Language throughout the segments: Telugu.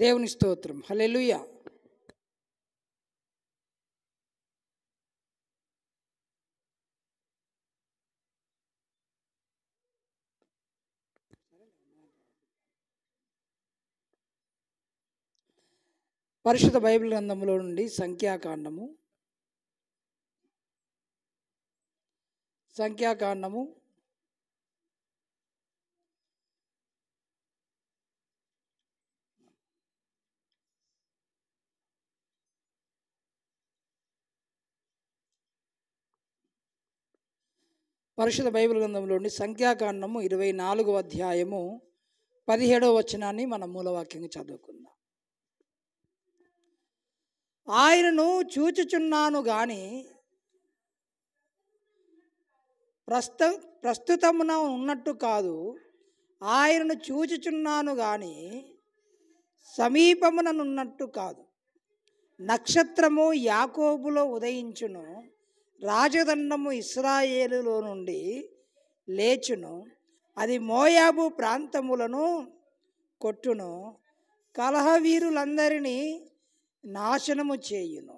దేవుని స్తోత్రం. హల్లెలూయా. పరిశుద్ధ బైబిల్ గ్రంథంలో నుండి సంఖ్యాకాండము పరిశుద్ధ బైబిల్ గ్రంథంలో నుండి సంఖ్యాకాండము 24వ అధ్యాయము 17వ వచనాన్ని మనం మూలవాక్యంగా చదువుకుందాం. ఆయనను చూచుచున్నాను గాని ప్రస్తుతమున ఉన్నట్టు కాదు, ఆయనను చూచుచున్నాను గాని సమీపముననున్నట్టు కాదు. నక్షత్రము యాకోబులో ఉదయించును, రాజదండము ఇశ్రాయేలులో నుండి లేచును, అది మోయాబు ప్రాంతములను కొట్టును, కలహవీరులందరినీ నాశనము చేయును.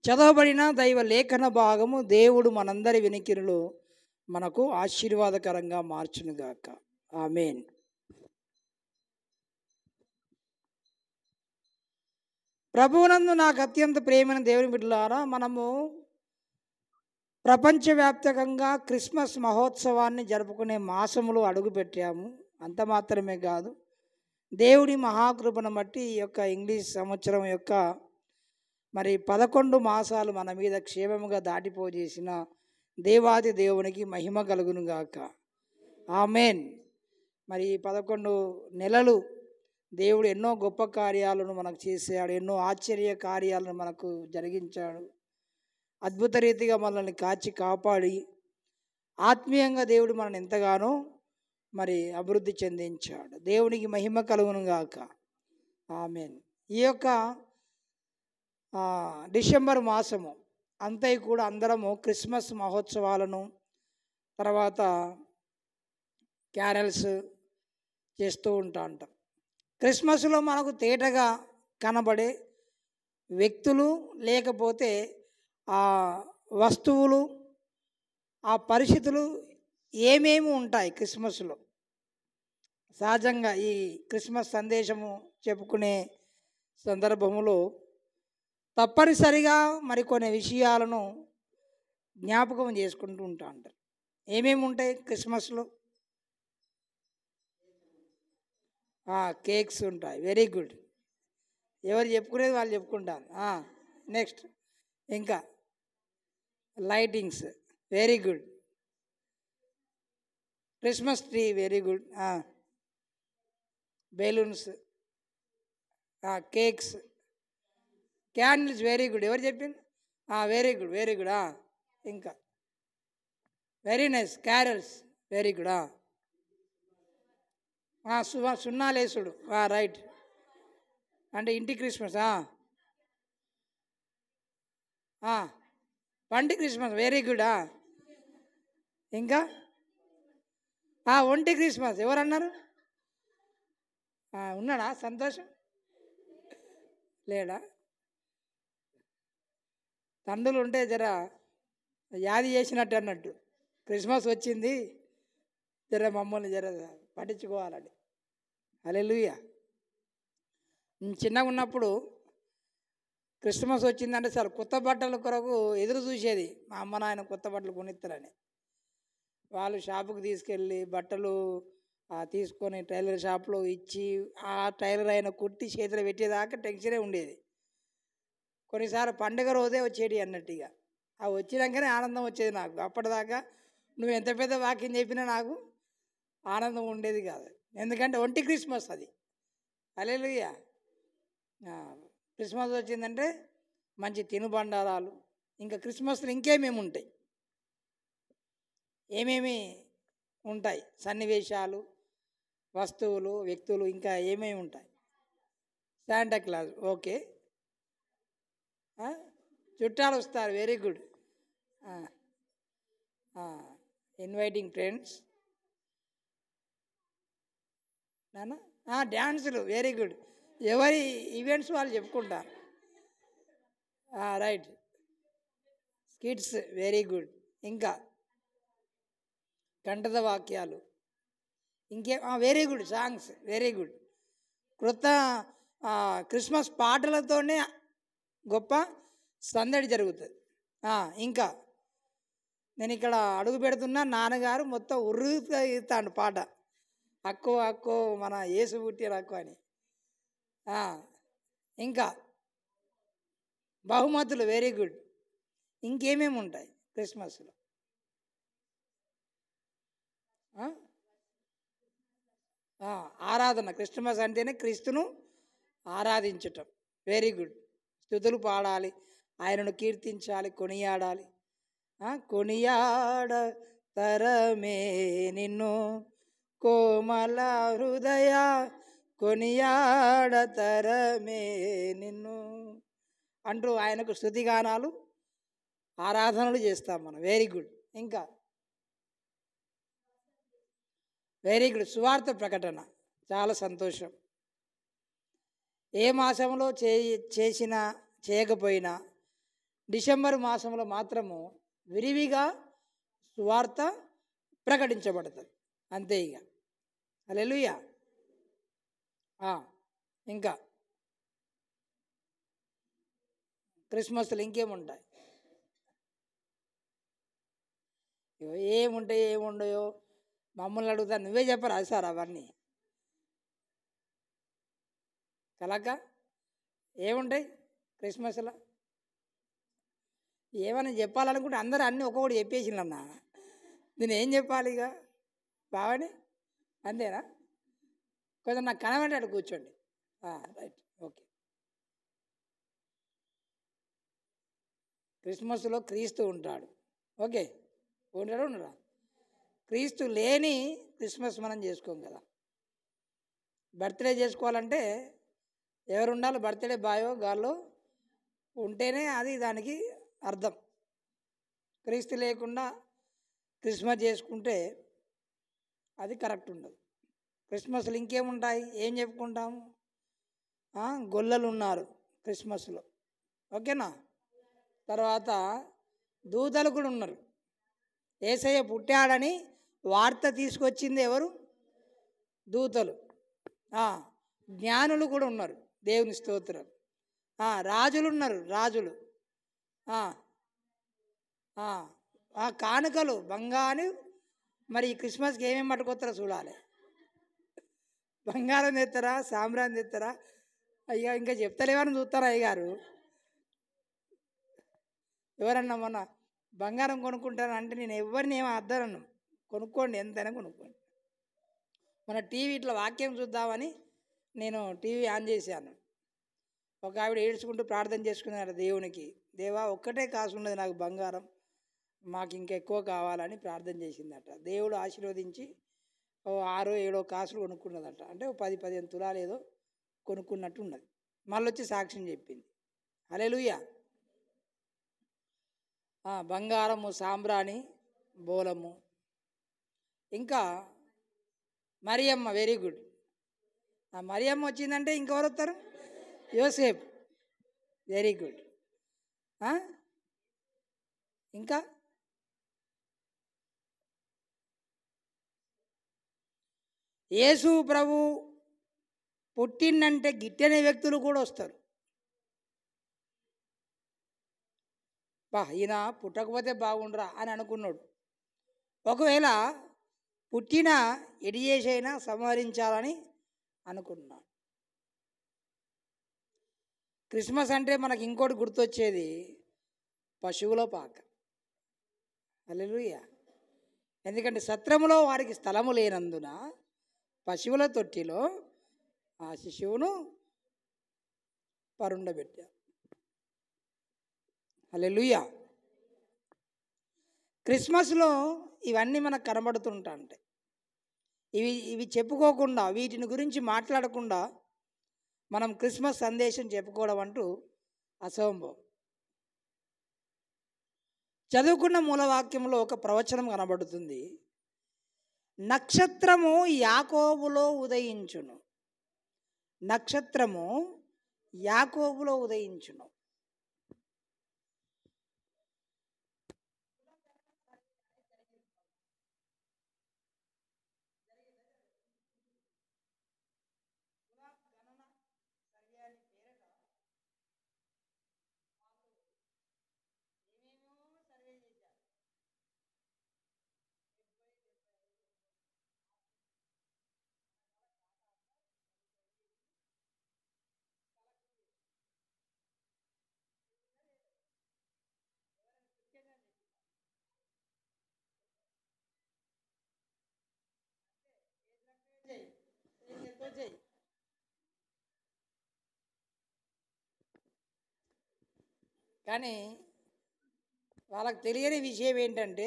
చదవబడిన దైవ లేఖన భాగము దేవుడు మనందరి వినికిరులు మనకు ఆశీర్వాదకరంగా మార్చునుగాక. ఆమేన్. ప్రభువునందు నాకు అత్యంత ప్రియమైన దేవుని బిడ్డలారా, మనము ప్రపంచవ్యాప్తంగా క్రిస్మస్ మహోత్సవాన్ని జరుపుకునే మాసములు అడుగుపెట్టాము. అంత మాత్రమే కాదు, దేవుడి మహాకృపను బట్టి ఈ యొక్క ఇంగ్లీష్ సంవత్సరం యొక్క 11 మాసాలు మన మీద క్షేమముగా దాటిపోజేసిన దేవాది దేవునికి మహిమ కలుగునుగాక. ఆమేన్. ఈ 11 నెలలు దేవుడు ఎన్నో గొప్ప కార్యాలను మనకు చేశాడు, ఎన్నో ఆశ్చర్య కార్యాలను మనకు జరిగించాడు. అద్భుత రీతిగా మనల్ని కాచి కాపాడి ఆత్మీయంగా దేవుడు మనల్ని ఎంతగానో అభివృద్ధి చెందించాడు. దేవునికి మహిమ కలుగునుగాక. ఆమేన్. ఈ యొక్క డిసెంబర్ మాసము అంతా కూడా అందరము క్రిస్మస్ మహోత్సవాలను, తర్వాత క్యారల్స్ చేస్తూ ఉంటాం. క్రిస్మస్లో మనకు తేటగా కనబడే వ్యక్తులు, లేకపోతే ఆ వస్తువులు, ఆ పరిస్థితులు ఏమేమి ఉంటాయి క్రిస్మస్లో. సహజంగా ఈ క్రిస్మస్ సందేశము చెప్పుకునే సందర్భంలో తప్పనిసరిగా మరికొన్ని విషయాలను జ్ఞాపకం చేసుకుంటూ ఉంటారు. ఏమేమి ఉంటాయి క్రిస్మస్లో? కేక్స్ ఉంటాయి. Very good. ఎవరు చెప్పుకునేది వాళ్ళు చెప్పుకుంటారు. నెక్స్ట్ ఇంకా lightings. Very good. Christmas tree. Very good. Balloons, cakes, candles. Very good. ఎవరు చెప్పింది? Very good, very good. ఇంకా very nice. Carols. Very good. సున్నాలేసుడు. రైట్. అంటే ఇంటి క్రిస్మస్. పండి క్రిస్మస్. Very good. ఇంకా ఒంటి క్రిస్మస్. ఎవరన్నారు? ఉన్నాడా సంతోషం? లేడా? తండ్రులు ఉంటే జర యాది చేసినట్టు అన్నట్టు. క్రిస్మస్ వచ్చింది, జర మమ్మల్ని జర పట్టించుకోవాలని. హల్లెలూయా. చిన్నగా ఉన్నప్పుడు క్రిస్మస్ వచ్చిందంటే సార్ కొత్త బట్టల కొరకు ఎదురు చూసేది. మా అమ్మ నాయన కొత్త బట్టలు కొనిస్తారని. వాళ్ళు షాపుకి తీసుకెళ్ళి బట్టలు తీసుకొని టైలర్ షాప్లో ఇచ్చి, ఆ టైలర్ అయిన కుట్టి చేతిలో పెట్టేదాకా టెన్షనే ఉండేది. కొన్నిసార్లు పండుగ రోజే వచ్చేది అన్నట్టుగా. వచ్చినాకనే ఆనందం వచ్చేది నాకు. అప్పటిదాకా నువ్వు ఎంత పెద్ద వాక్యం చెప్పినా నాకు ఆనందం ఉండేది కాదు. ఎందుకంటే ఒంటి క్రిస్మస్ అది. హల్లెలూయా. క్రిస్మస్ వచ్చిందంటే మంచి తినుబండారాలు. ఇంకా క్రిస్మస్లో ఇంకేమేమి ఉంటాయి? ఏమేమి ఉంటాయి? సన్నివేశాలు, వస్తువులు, వ్యక్తులు, ఇంకా ఏమేమి ఉంటాయి? Santa Claus. ఓకే. చుట్టాలు వస్తారు. Very good. Inviting friends. నాన్న డ్యాన్సులు వెరీ గుడ్. ఎవరి ఈవెంట్స్ వాళ్ళు చెప్పుకుంటారు. రైట్. Skits very good. ఇంకా కంఠద వాక్యాలు, ఇంకే very good. Songs very good. క్రొత్త క్రిస్మస్ పాటలతోనే గొప్ప సందడి జరుగుతుంది. ఇంకా నేను ఇక్కడ అడుగు పెడుతున్నా, నాన్నగారు మొత్తం ఉర్రుగా ఇస్తాడు పాట, అక్కో అక్కో మన యేసు పుట్టిన అక్కో అని. ఇంకా బహుమతులు వెరీ గుడ్. ఇంకేమేమి ఉంటాయి క్రిస్మస్లో? ఆరాధన. క్రిస్మస్ అంటేనే క్రీస్తును ఆరాధించటం. Very good. స్తుతులు పాడాలి, ఆయనను కీర్తించాలి, కొనియాడాలి. కొనియాడ తరమే నిన్ను కోమల హృదయ, కొనియాడ తరమే నిన్ను అంటూ ఆయనకు స్తుతిగానాలు, ఆరాధనలు చేస్తాం మనం. Very good. ఇంకా వెరీ గుడ్. సువార్త ప్రకటన చాలా సంతోషం. ఏ మాసంలో చేసినా చేయకపోయినా డిసెంబర్ మాసంలో మాత్రము విరివిగా సువార్త ప్రకటించబడుతుంది. అంతే ఇక. హల్లెలూయా. ఇంకా క్రిస్మస్లో ఇంకేముంటాయి? ఏముండయో మమ్మల్ని అడుగుతా, నువ్వే చెప్పరా సార్ అవన్నీ? కలక ఏముంటాయి క్రిస్మస్లో? ఏమైనా చెప్పాలనుకుంటే అందరూ అన్నీ ఒక్కొక్కటి చెప్పేసిందన్న, నేను ఏం చెప్పాలి ఇక బావని? అంతేనా? కొంచెం నాకు కనబడ్డాడు, కూర్చోండి. Right, okay. క్రిస్మస్లో క్రీస్తు ఉంటాడు. ఓకే, ఉంటాడు ఉండరా? క్రీస్తు లేని క్రిస్మస్ మనం చేసుకోం కదా. బర్త్డే చేసుకోవాలంటే ఎవరు ఉండాలి? బర్త్డే బాయో గాల్లో ఉంటేనే అది దానికి అర్థం. క్రీస్తు లేకుండా క్రిస్మస్ చేసుకుంటే అది కరెక్ట్ ఉండదు. క్రిస్మస్లో ఇంకేముంటాయి? ఏం చెప్పుకుంటాము? గొల్లలు ఉన్నారు క్రిస్మస్లో, ఓకేనా? తర్వాత దూతలు కూడా ఉన్నారు. యేసయ్య పుట్టాడని వార్త తీసుకొచ్చింది ఎవరు? దూతలు. జ్ఞానులు కూడా ఉన్నారు, దేవుని స్తోత్రం. రాజులు ఉన్నారు, రాజులు. కానుకలు బంగారు. మరి ఈ క్రిస్మస్కి ఏమేమి పట్టుకొస్తారో చూడాలి. బంగారం తెస్తారా, సాంబ్రాన్ని తెస్తారా? అయ్యా ఇంకా చెప్తలేవని చూస్తారా అయ్యగారు? ఎవరన్నా మొన్న బంగారం కొనుక్కుంటాను అంటే నేను ఎవరిని ఏమో అద్దరను, కొనుక్కోండి, ఎంతైనా కొనుక్కోండి. మన టీవీ ఇట్లా వాక్యం చూద్దామని నేను టీవీ ఆన్ చేశాను. ఒక ఆవిడ ఏడ్చుకుంటూ ప్రార్థన చేసుకున్నారు దేవునికి, దేవా ఒక్కటే కాసు ఉన్నది నాకు బంగారం, మాకు ఇంకా ఎక్కువ కావాలని ప్రార్థన చేసిందట. దేవుడు ఆశీర్వదించి 6-7 కాసులు కొనుక్కున్నదట. అంటే 10-15 తులాలు ఏదో కొనుక్కున్నట్టు ఉన్నది. మళ్ళీ వచ్చి సాక్ష్యం చెప్పింది. హల్లెలూయా. బంగారము, సాంబ్రాణి, బోలము. ఇంకా మరియమ్మ, వెరీ గుడ్. మరియమ్మ వచ్చిందంటే ఇంకెవరు వస్తారు? యోసేపు, వెరీ గుడ్. ఇంకా యేసు ప్రభు పుట్టిందంటే గిట్టనే వ్యక్తులు కూడా వస్తారు. ఈయన పుట్టకపోతే బాగుండరా అని అనుకున్నాడు. ఒకవేళ పుట్టిన ఎడియేసైనా సంహరించాలని అనుకున్నాడు. క్రిస్మస్ అంటే మనకి ఇంకోటి గుర్తొచ్చేది, పశువుల పాక. హల్లెలూయా. ఎందుకంటే సత్రములో వారికి స్థలము లేనందున పశువుల తొట్టిలో ఆ శిశువును పరుండబెట్టారు. హల్లెలూయా. క్రిస్మస్లో ఇవన్నీ మనకు కనబడుతుంటాయి. ఇవి చెప్పుకోకుండా, వీటిని గురించి మాట్లాడకుండా మనం క్రిస్మస్ సందేశం చెప్పుకోవడం అంటూ అసంభవం. చదువుకున్న మూలవాక్యంలో ఒక ప్రవచనం కనబడుతుంది. నక్షత్రము యాకోబులో ఉదయించును. నక్షత్రము యాకోబులో ఉదయించును. కానీ వాళ్ళకి తెలియని విషయం ఏంటంటే,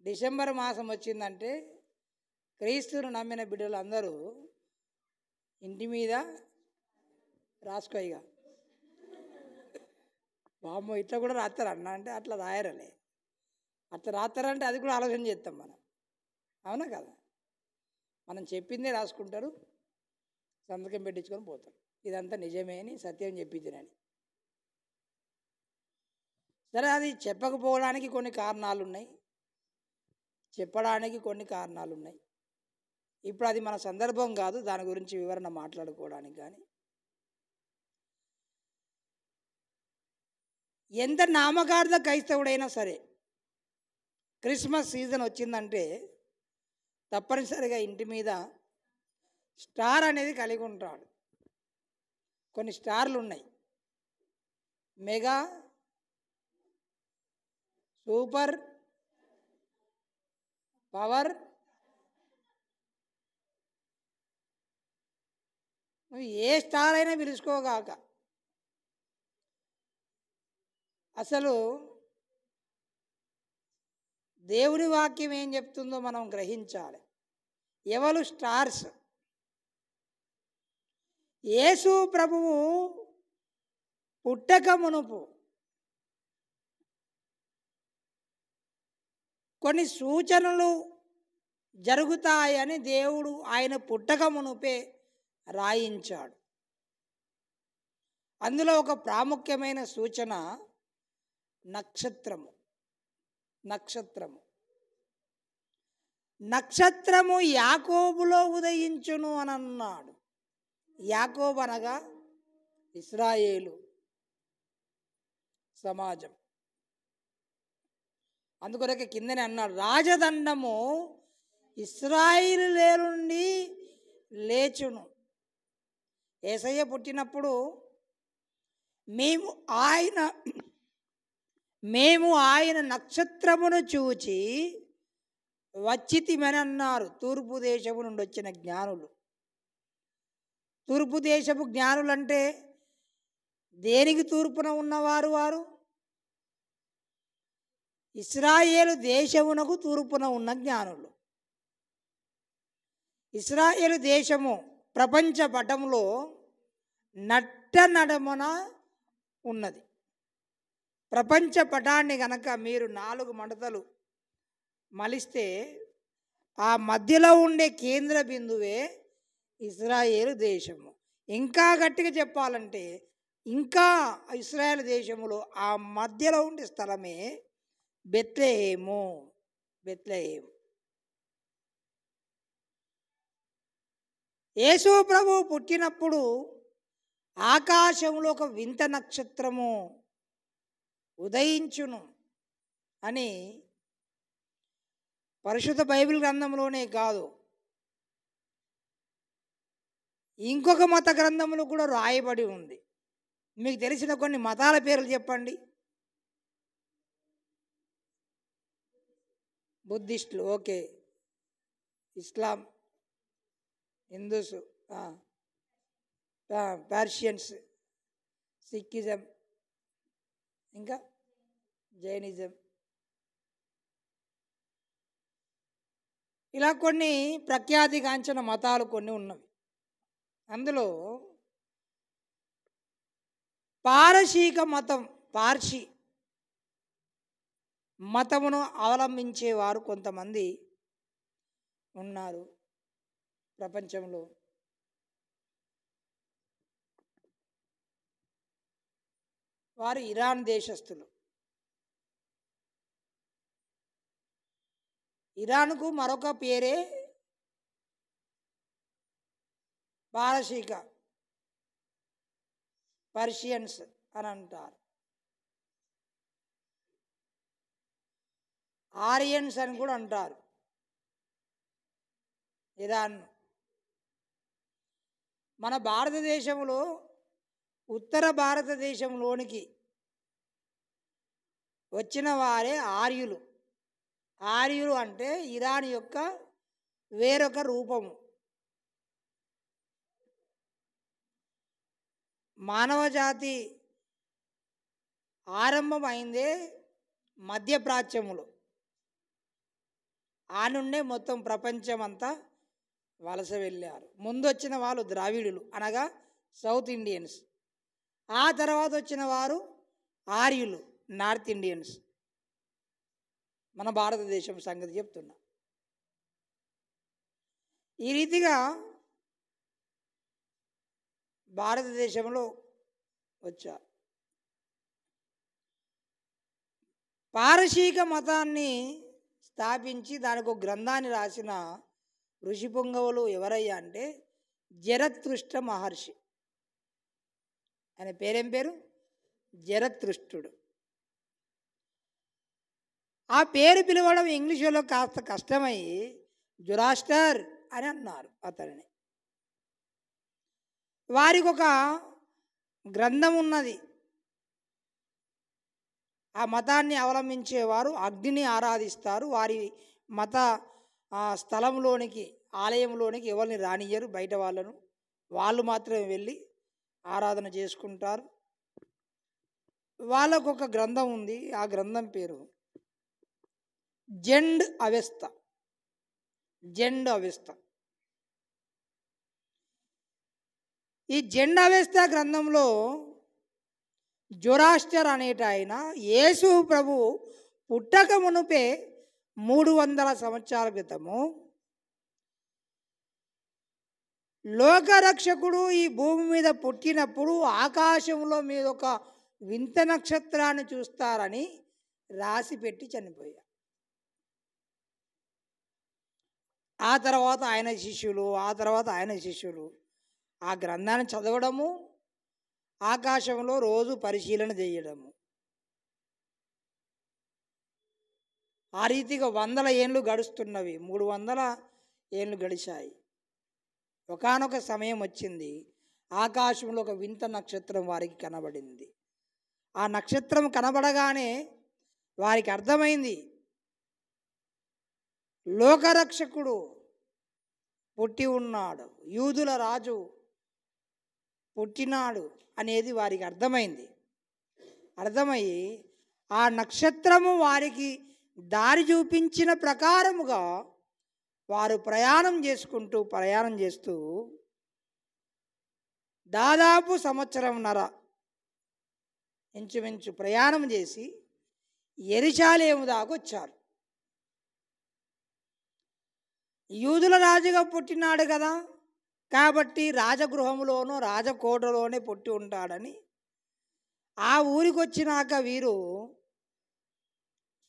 డిసెంబర్ మాసం వచ్చిందంటే క్రీస్తును నమ్మిన బిడ్డలు అందరూ ఇంటి మీద రాసుకోయిగా, బామ్మో ఇట్లా కూడా రాస్తారు అన్న అంటే అట్లా రాయరలే. అట్లా రాస్తారంటే అది కూడా ఆలోచన చేస్తాం మనం, అవునా కదా? మనం చెప్పిందే రాసుకుంటారు, సంతకం పెట్టించుకొని పోతారు. ఇదంతా నిజమే అని సత్యం చెప్పించినని. సరే, అది చెప్పకపోవడానికి కొన్ని కారణాలు ఉన్నాయి, చెప్పడానికి కొన్ని కారణాలు ఉన్నాయి. ఇప్పుడు అది మన సందర్భం కాదు దాని గురించి వివరణ మాట్లాడుకోవడానికి. కానీ ఎంత నామకార్థ క్రైస్తవుడైనా సరే క్రిస్మస్ సీజన్ వచ్చిందంటే తప్పనిసరిగా ఇంటి మీద స్టార్ అనేది కలిగి ఉంటాడు. కొన్ని స్టార్లు ఉన్నాయి, మెగా, సూపర్, పవర్. నువ్వు ఏ స్టార్ అయినా పిలుచుకోగాక, అసలు దేవుని వాక్యం ఏం చెప్తుందో మనం గ్రహించాలి. ఎవరు స్టార్స్? యేసు ప్రభువు పుట్టక మునుపు కొన్ని సూచనలు జరుగుతాయని దేవుడు ఆయన పుట్టక మునుపే రాయించాడు. అందులో ఒక ప్రాముఖ్యమైన సూచన నక్షత్రము. నక్షత్రము నక్షత్రము యాకోబులో ఉదయించును అని అన్నాడు. యాకోబు అనగా ఇశ్రాయేలు సమాజం. అందుకొరకే కిందనే అన్నాడు, రాజదండము ఇశ్రాయేలు నుండి లేచును. యేసయ్య పుట్టినప్పుడు మేము ఆయన నక్షత్రమును చూచి వచ్చితిమని అన్నారు తూర్పు దేశము నుండి వచ్చిన జ్ఞానులు. తూర్పు దేశపు జ్ఞానులు అంటే దేనికి తూర్పున ఉన్నవారు? వారు ఇశ్రాయేలు దేశమునకు తూర్పున ఉన్న జ్ఞానులు. ఇశ్రాయేలు దేశము ప్రపంచ పటంలో నడమన ఉన్నది. ప్రపంచ పటాన్ని కనుక మీరు 4 మడతలు మలిస్తే ఆ మధ్యలో ఉండే కేంద్ర బిందువే ఇశ్రాయేలు దేశము. ఇంకా గట్టిగా చెప్పాలంటే ఇంకా ఇశ్రాయేలు దేశములో ఆ మధ్యలో ఉండే స్థలమే బెత్లెహేము. బెత్లెహేము. యేసు ప్రభువు పుట్టినప్పుడు ఆకాశంలో ఒక వింత నక్షత్రము ఉదయించును అని పరిశుద్ధ బైబిల్ గ్రంథంలోనే కాదు, ఇంకొక మత గ్రంథంలో కూడా రాయబడి ఉంది. మీకు తెలిసిన కొన్ని మతాల పేర్లు చెప్పండి. బుద్ధిస్టులు, ఓకే. ఇస్లాం, హిందూస్, పర్షియన్స్, సిక్కిజం, ఇంకా జైనిజం. ఇలా కొన్ని ప్రఖ్యాతిగాంచిన మతాలు కొన్ని ఉన్నవి. అందులో పారసీక మతం, పార్సీ మతమును అవలంబించేవారు కొంతమంది ఉన్నారు ప్రపంచంలో. వారు ఇరాన్ దేశస్థులు. ఇరాన్కు మరొక పేరే పారసీక, పర్షియన్స్ అని అంటారు. ఆరియన్స్ అని కూడా అంటారు ఇరాన్. మన భారతదేశంలో ఉత్తర భారతదేశంలోనికి వచ్చిన వారే ఆర్యులు. ఆర్యులు అంటే ఇరాన్ యొక్క వేరొక రూపము. మానవజాతి ఆరంభమైందే మధ్యప్రాచ్యములో. ఆ నుండే మొత్తం ప్రపంచం అంతా వలస వెళ్ళారు. ముందు వచ్చిన వాళ్ళు ద్రావిడులు అనగా సౌత్ ఇండియన్స్. ఆ తర్వాత వచ్చిన వారు ఆర్యులు, నార్త్ ఇండియన్స్. మన భారతదేశం సంగతి చెప్తున్నా. ఈ రీతిగా భారతదేశంలో వచ్చారు. పారసీక మతాన్ని స్థాపించి దానికి ఒక గ్రంథాన్ని రాసిన ఋషి పుంగవులు ఎవరయ్యా అంటే జరత్రుష్ట మహర్షి. ఆయన పేరేం పేరు? జరత్రుష్టుడు. ఆ పేరు పిలవడం ఇంగ్లీషులో కాస్త కష్టమై జొరాస్టర్ అని అన్నారు అతనిని. వారికి ఒక గ్రంథం ఉన్నది. ఆ మతాన్ని అవలంబించేవారు అగ్నిని ఆరాధిస్తారు. వారి మత స్థలంలోనికి, ఆలయంలోనికి ఎవరిని రానియ్యరు, బయట వాళ్ళను. వాళ్ళు మాత్రమే వెళ్ళి ఆరాధన చేసుకుంటారు. వాళ్ళకు ఒక గ్రంథం ఉంది. ఆ గ్రంథం పేరు జెండ్ అవెస్త. జెండ్ అవెస్త. ఈ జెండ్ అవెస్త గ్రంథంలో జొరాస్టర్ అనేట ఆయన యేసు ప్రభు పుట్టక మునుపే 300 సంవత్సరాల క్రితము లోకరక్షకుడు ఈ భూమి మీద పుట్టినప్పుడు ఆకాశంలో మీద ఒక వింత నక్షత్రాన్ని చూస్తారని రాసి పెట్టి చనిపోయారు. ఆ తర్వాత ఆయన శిష్యులు ఆ గ్రంథాన్ని చదవడము, ఆకాశంలో రోజు పరిశీలన చేయడము. ఆ రీతిగా 100 ఏళ్ళు గడుస్తున్నవి. 300 ఏళ్ళు గడిచాయి. ఒకానొక సమయం వచ్చింది, ఆకాశంలో ఒక వింత నక్షత్రం వారికి కనబడింది. ఆ నక్షత్రం కనబడగానే వారికి అర్థమైంది, లోకరక్షకుడు పుట్టి ఉన్నాడు, యూదుల రాజు పుట్టినాడు అనేది వారికి అర్థమయ్యి ఆ నక్షత్రము వారికి దారి చూపించిన ప్రకారముగా వారు ప్రయాణం చేస్తూ దాదాపు 1.5 సంవత్సరం ఇంచుమించు ప్రయాణం చేసి యెరూషలేము దాకా వచ్చారు. యూదుల రాజుగా పుట్టినాడు కదా, కాబట్టి రాజగృహంలోనో రాజకోటలోనే పుట్టి ఉంటాడని ఆ ఊరికి వచ్చినాక వీరు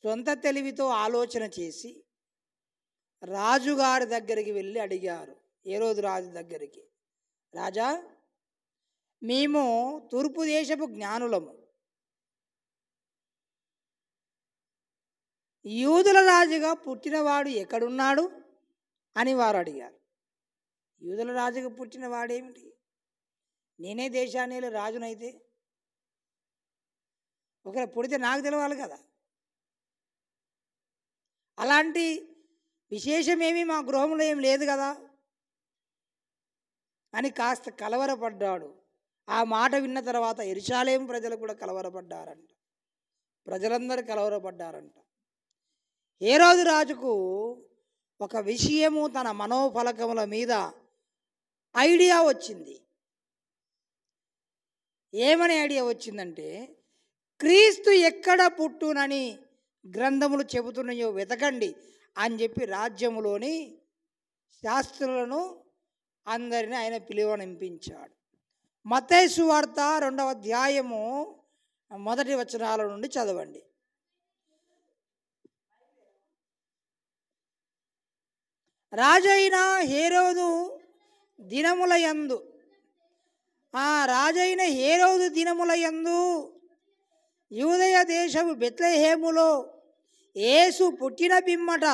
సొంత తెలివితో ఆలోచన చేసి రాజుగారి దగ్గరికి వెళ్ళి అడిగారు. హేరోదు రాజు దగ్గరికి, రాజా, మేము తూర్పు దేశపు జ్ఞానులము, యూదుల రాజుగా పుట్టినవాడు ఎక్కడున్నాడు అని వారు అడిగారు. యూదుల రాజుగా పుట్టినవాడేమిటి? నేనే దేశాన్ని రాజునైతే ఒకవేళ పుడితే నాకు తెలవాలి కదా. అలాంటి విశేషమేమీ మా గృహంలో ఏం లేదు కదా అని కాస్త కలవరపడ్డాడు. ఆ మాట విన్న తర్వాత యెరూషలేము ప్రజలు కూడా కలవరపడ్డారంట. ప్రజలందరూ కలవరపడ్డారంట. హేరోదు రాజుకు ఒక విషయము తన మనోఫలకముల మీద ఐడియా వచ్చింది. ఏమని ఐడియా వచ్చిందంటే, క్రీస్తు ఎక్కడ పుట్టునని గ్రంథములు చెబుతున్నాయో వెతకండి అని చెప్పి రాజ్యములోని శాస్త్రులను అందరిని ఆయన పిలువనింపించాడు. మత్తయి సువార్త 2వ అధ్యాయము 1 వచనాల నుండి చదవండి. రాజైన హేరోదు దినములయందు రాజైన హేరోదు దినములయందు యూదయ దేశము బెత్లెహేములో యేసు పుట్టిన పిమ్మట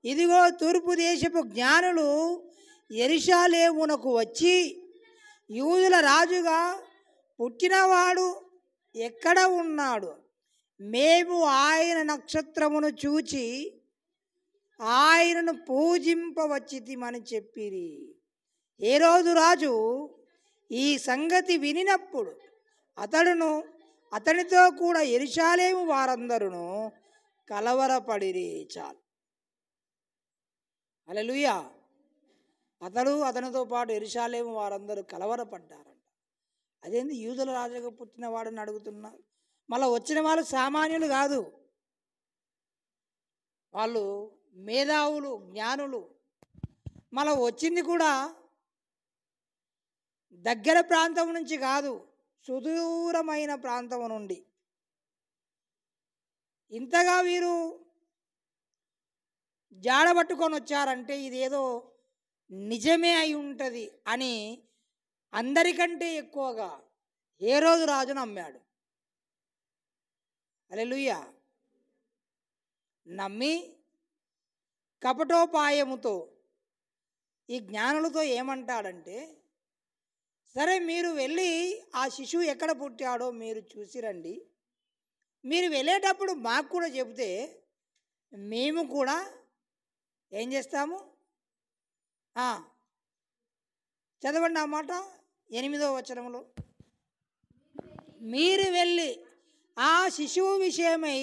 ఇదిగో తూర్పు దేశపు జ్ఞానులు యెరూషలేమునకు వచ్చి, యూదుల రాజుగా పుట్టినవాడు ఎక్కడ ఉన్నాడు? మేము ఆయన నక్షత్రమును చూచి ఆయనను పూజింపవచ్చితిమని చెప్పిరి. హేరోదు రాజు ఈ సంగతి వినినప్పుడు అతడును అతనితో కూడా యెరూషలేము వారందరూ కలవరపడిరి. చాలు. హల్లెలూయా. అతనితో పాటు యెరూషలేము వారందరూ కలవరపడ్డారంట. అదేంది యూదుల రాజుగా పుట్టినవాడని అడుగుతున్నారు. మళ్ళీ వచ్చిన వాళ్ళు సామాన్యులు కాదు, వాళ్ళు మేధావులు, జ్ఞానులు. మళ్ళీ వచ్చింది కూడా దగ్గర ప్రాంతం నుంచి కాదు, సుదూరమైన ప్రాంతం నుండి. ఇంతగా వీరు జాడబట్టుకొని వచ్చారంటే ఇదేదో నిజమే అయి ఉంటుంది అని అందరికంటే ఎక్కువగా హేరోదు రాజు నమ్మాడు. హల్లెలూయా. నమ్మి కపటోపాయముతో ఈ జ్ఞానులతో ఏమంటాడంటే, సరే మీరు వెళ్ళి ఆ శిశువు ఎక్కడ పుట్టాడో మీరు చూసిరండి, మీరు వెళ్ళేటప్పుడు మాకు కూడా చెబితే మేము కూడా ఏం చేస్తాము? చదవండి ఆ మాట 8వ వచనంలో. మీరు వెళ్ళి ఆ శిశువు విషయమై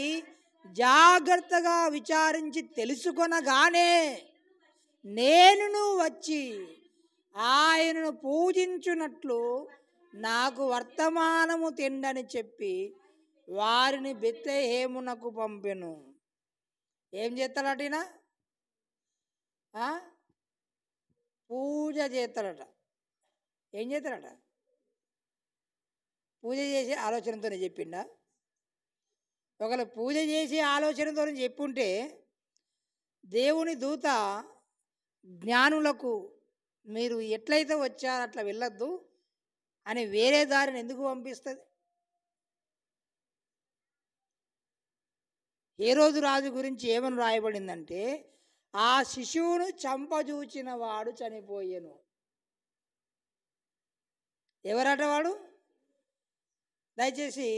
జాగ్రత్తగా విచారించి తెలుసుకొనగానే నేను వచ్చి ఆయనను పూజించున్నట్లు నాకు వర్తమానము తెండని చెప్పి వారిని బెత్లెహేమునకు పంపెను. ఏం చేస్తాడట? పూజ చేస్తాడట. ఏం చేస్తాడట? పూజ చేసే ఆలోచనతోనే చెప్పిండా? ఒకవేళ పూజ చేసే ఆలోచనతో చెప్పుంటే దేవుని దూత జ్ఞానులకు మీరు ఎట్లయితే వచ్చారో అట్లా వెళ్ళొద్దు అని వేరే దారిని ఎందుకు పంపిస్తుంది? హేరోదు రాజు గురించి ఏమని రాయబడిందంటే, ఆ శిశువును చంపజూచిన వాడు చనిపోయెను. ఎవరట వాడు? దయచేసి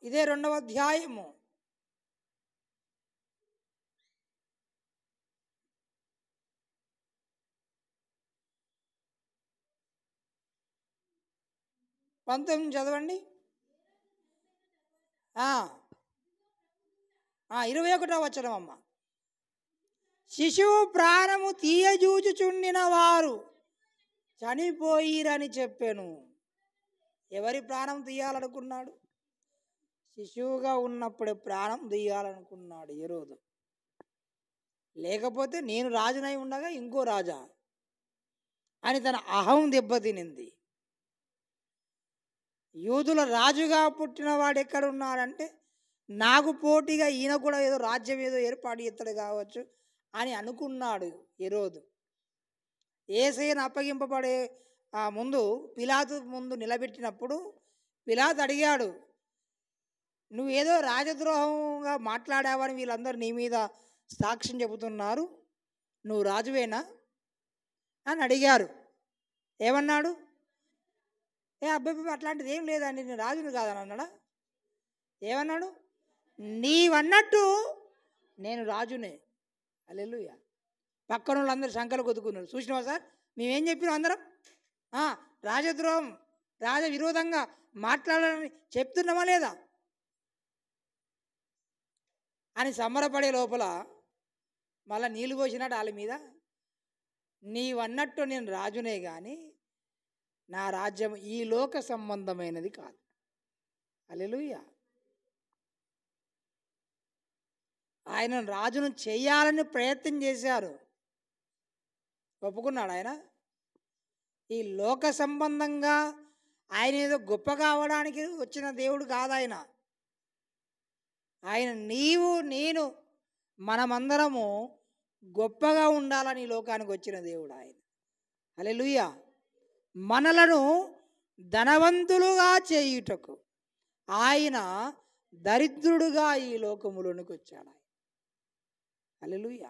ఇదే 2వ అధ్యాయము 19 చదవండి. 21వ వచనం అమ్మ. శిశువు ప్రాణము తీయజూచుచుండిన వారు చనిపోయిరని చెప్పాను. ఎవరి ప్రాణం తీయాలనుకున్నాడు? శిశువుగా ఉన్నప్పుడే ప్రాణం తీయాలనుకున్నాడు హేరోదు. లేకపోతే నేను రాజునై ఉండగా ఇంకో రాజా అని తన అహం దెబ్బతినింది. యూదుల రాజుగా పుట్టిన వాడు ఎక్కడున్నాడంటే, నాకు పోటీగా ఈయన కూడా ఏదో రాజ్యం ఏదో ఏర్పాటు చేస్తాడు కావచ్చు అని అనుకున్నాడు హేరోదు. యేసయ్యను అప్పగింపబడే ముందు పిలాతు ముందు నిలబెట్టినప్పుడు పిలాతు అడిగాడు, నువ్వేదో రాజద్రోహంగా మాట్లాడావని వీళ్ళందరూ నీ మీద సాక్ష్యం చెబుతున్నారు, నువ్వు రాజువేనా అని అడిగారు. ఏమన్నాడు? అబ్బాయి అట్లాంటిది ఏం లేదండి, నేను రాజుని కాదని అన్నాడా? ఏమన్నాడు? నీవన్నట్టు నేను రాజునే. హల్లెలూయా. పక్కన వాళ్ళందరూ శంకలు కొద్దుకున్నారు. చూసినావా సార్, మేమేం చెప్పినాం అందరం? రాజద్రోహం, రాజ విరోధంగా మాట్లాడాలని చెప్తున్నామా లేదా అని సంబరపడే లోపల మళ్ళీ నీళ్ళు పోసినాడు వాళ్ళ మీద. నీవన్నట్టు నేను రాజునే కానీ నా రాజ్యం ఈ లోక సంబంధమైనది కాదు. హల్లెలూయా. ఆయన రాజును చేయాలని ప్రయత్నం చేశారు, ఒప్పుకున్నాడు ఆయన. ఈ లోక సంబంధంగా ఆయన ఏదో గొప్ప కావడానికి వచ్చిన దేవుడు కాదు ఆయన. ఆయన నీవు నేను మనమందరము గొప్పగా ఉండాలని ఈ లోకానికి వచ్చిన దేవుడు ఆయన. హల్లెలూయా. మనలను ధనవంతులుగా చేయుటకు ఆయన దరిద్రుడుగా ఈ లోకములోనికి వచ్చాడు ఆయన. హల్లెలూయా.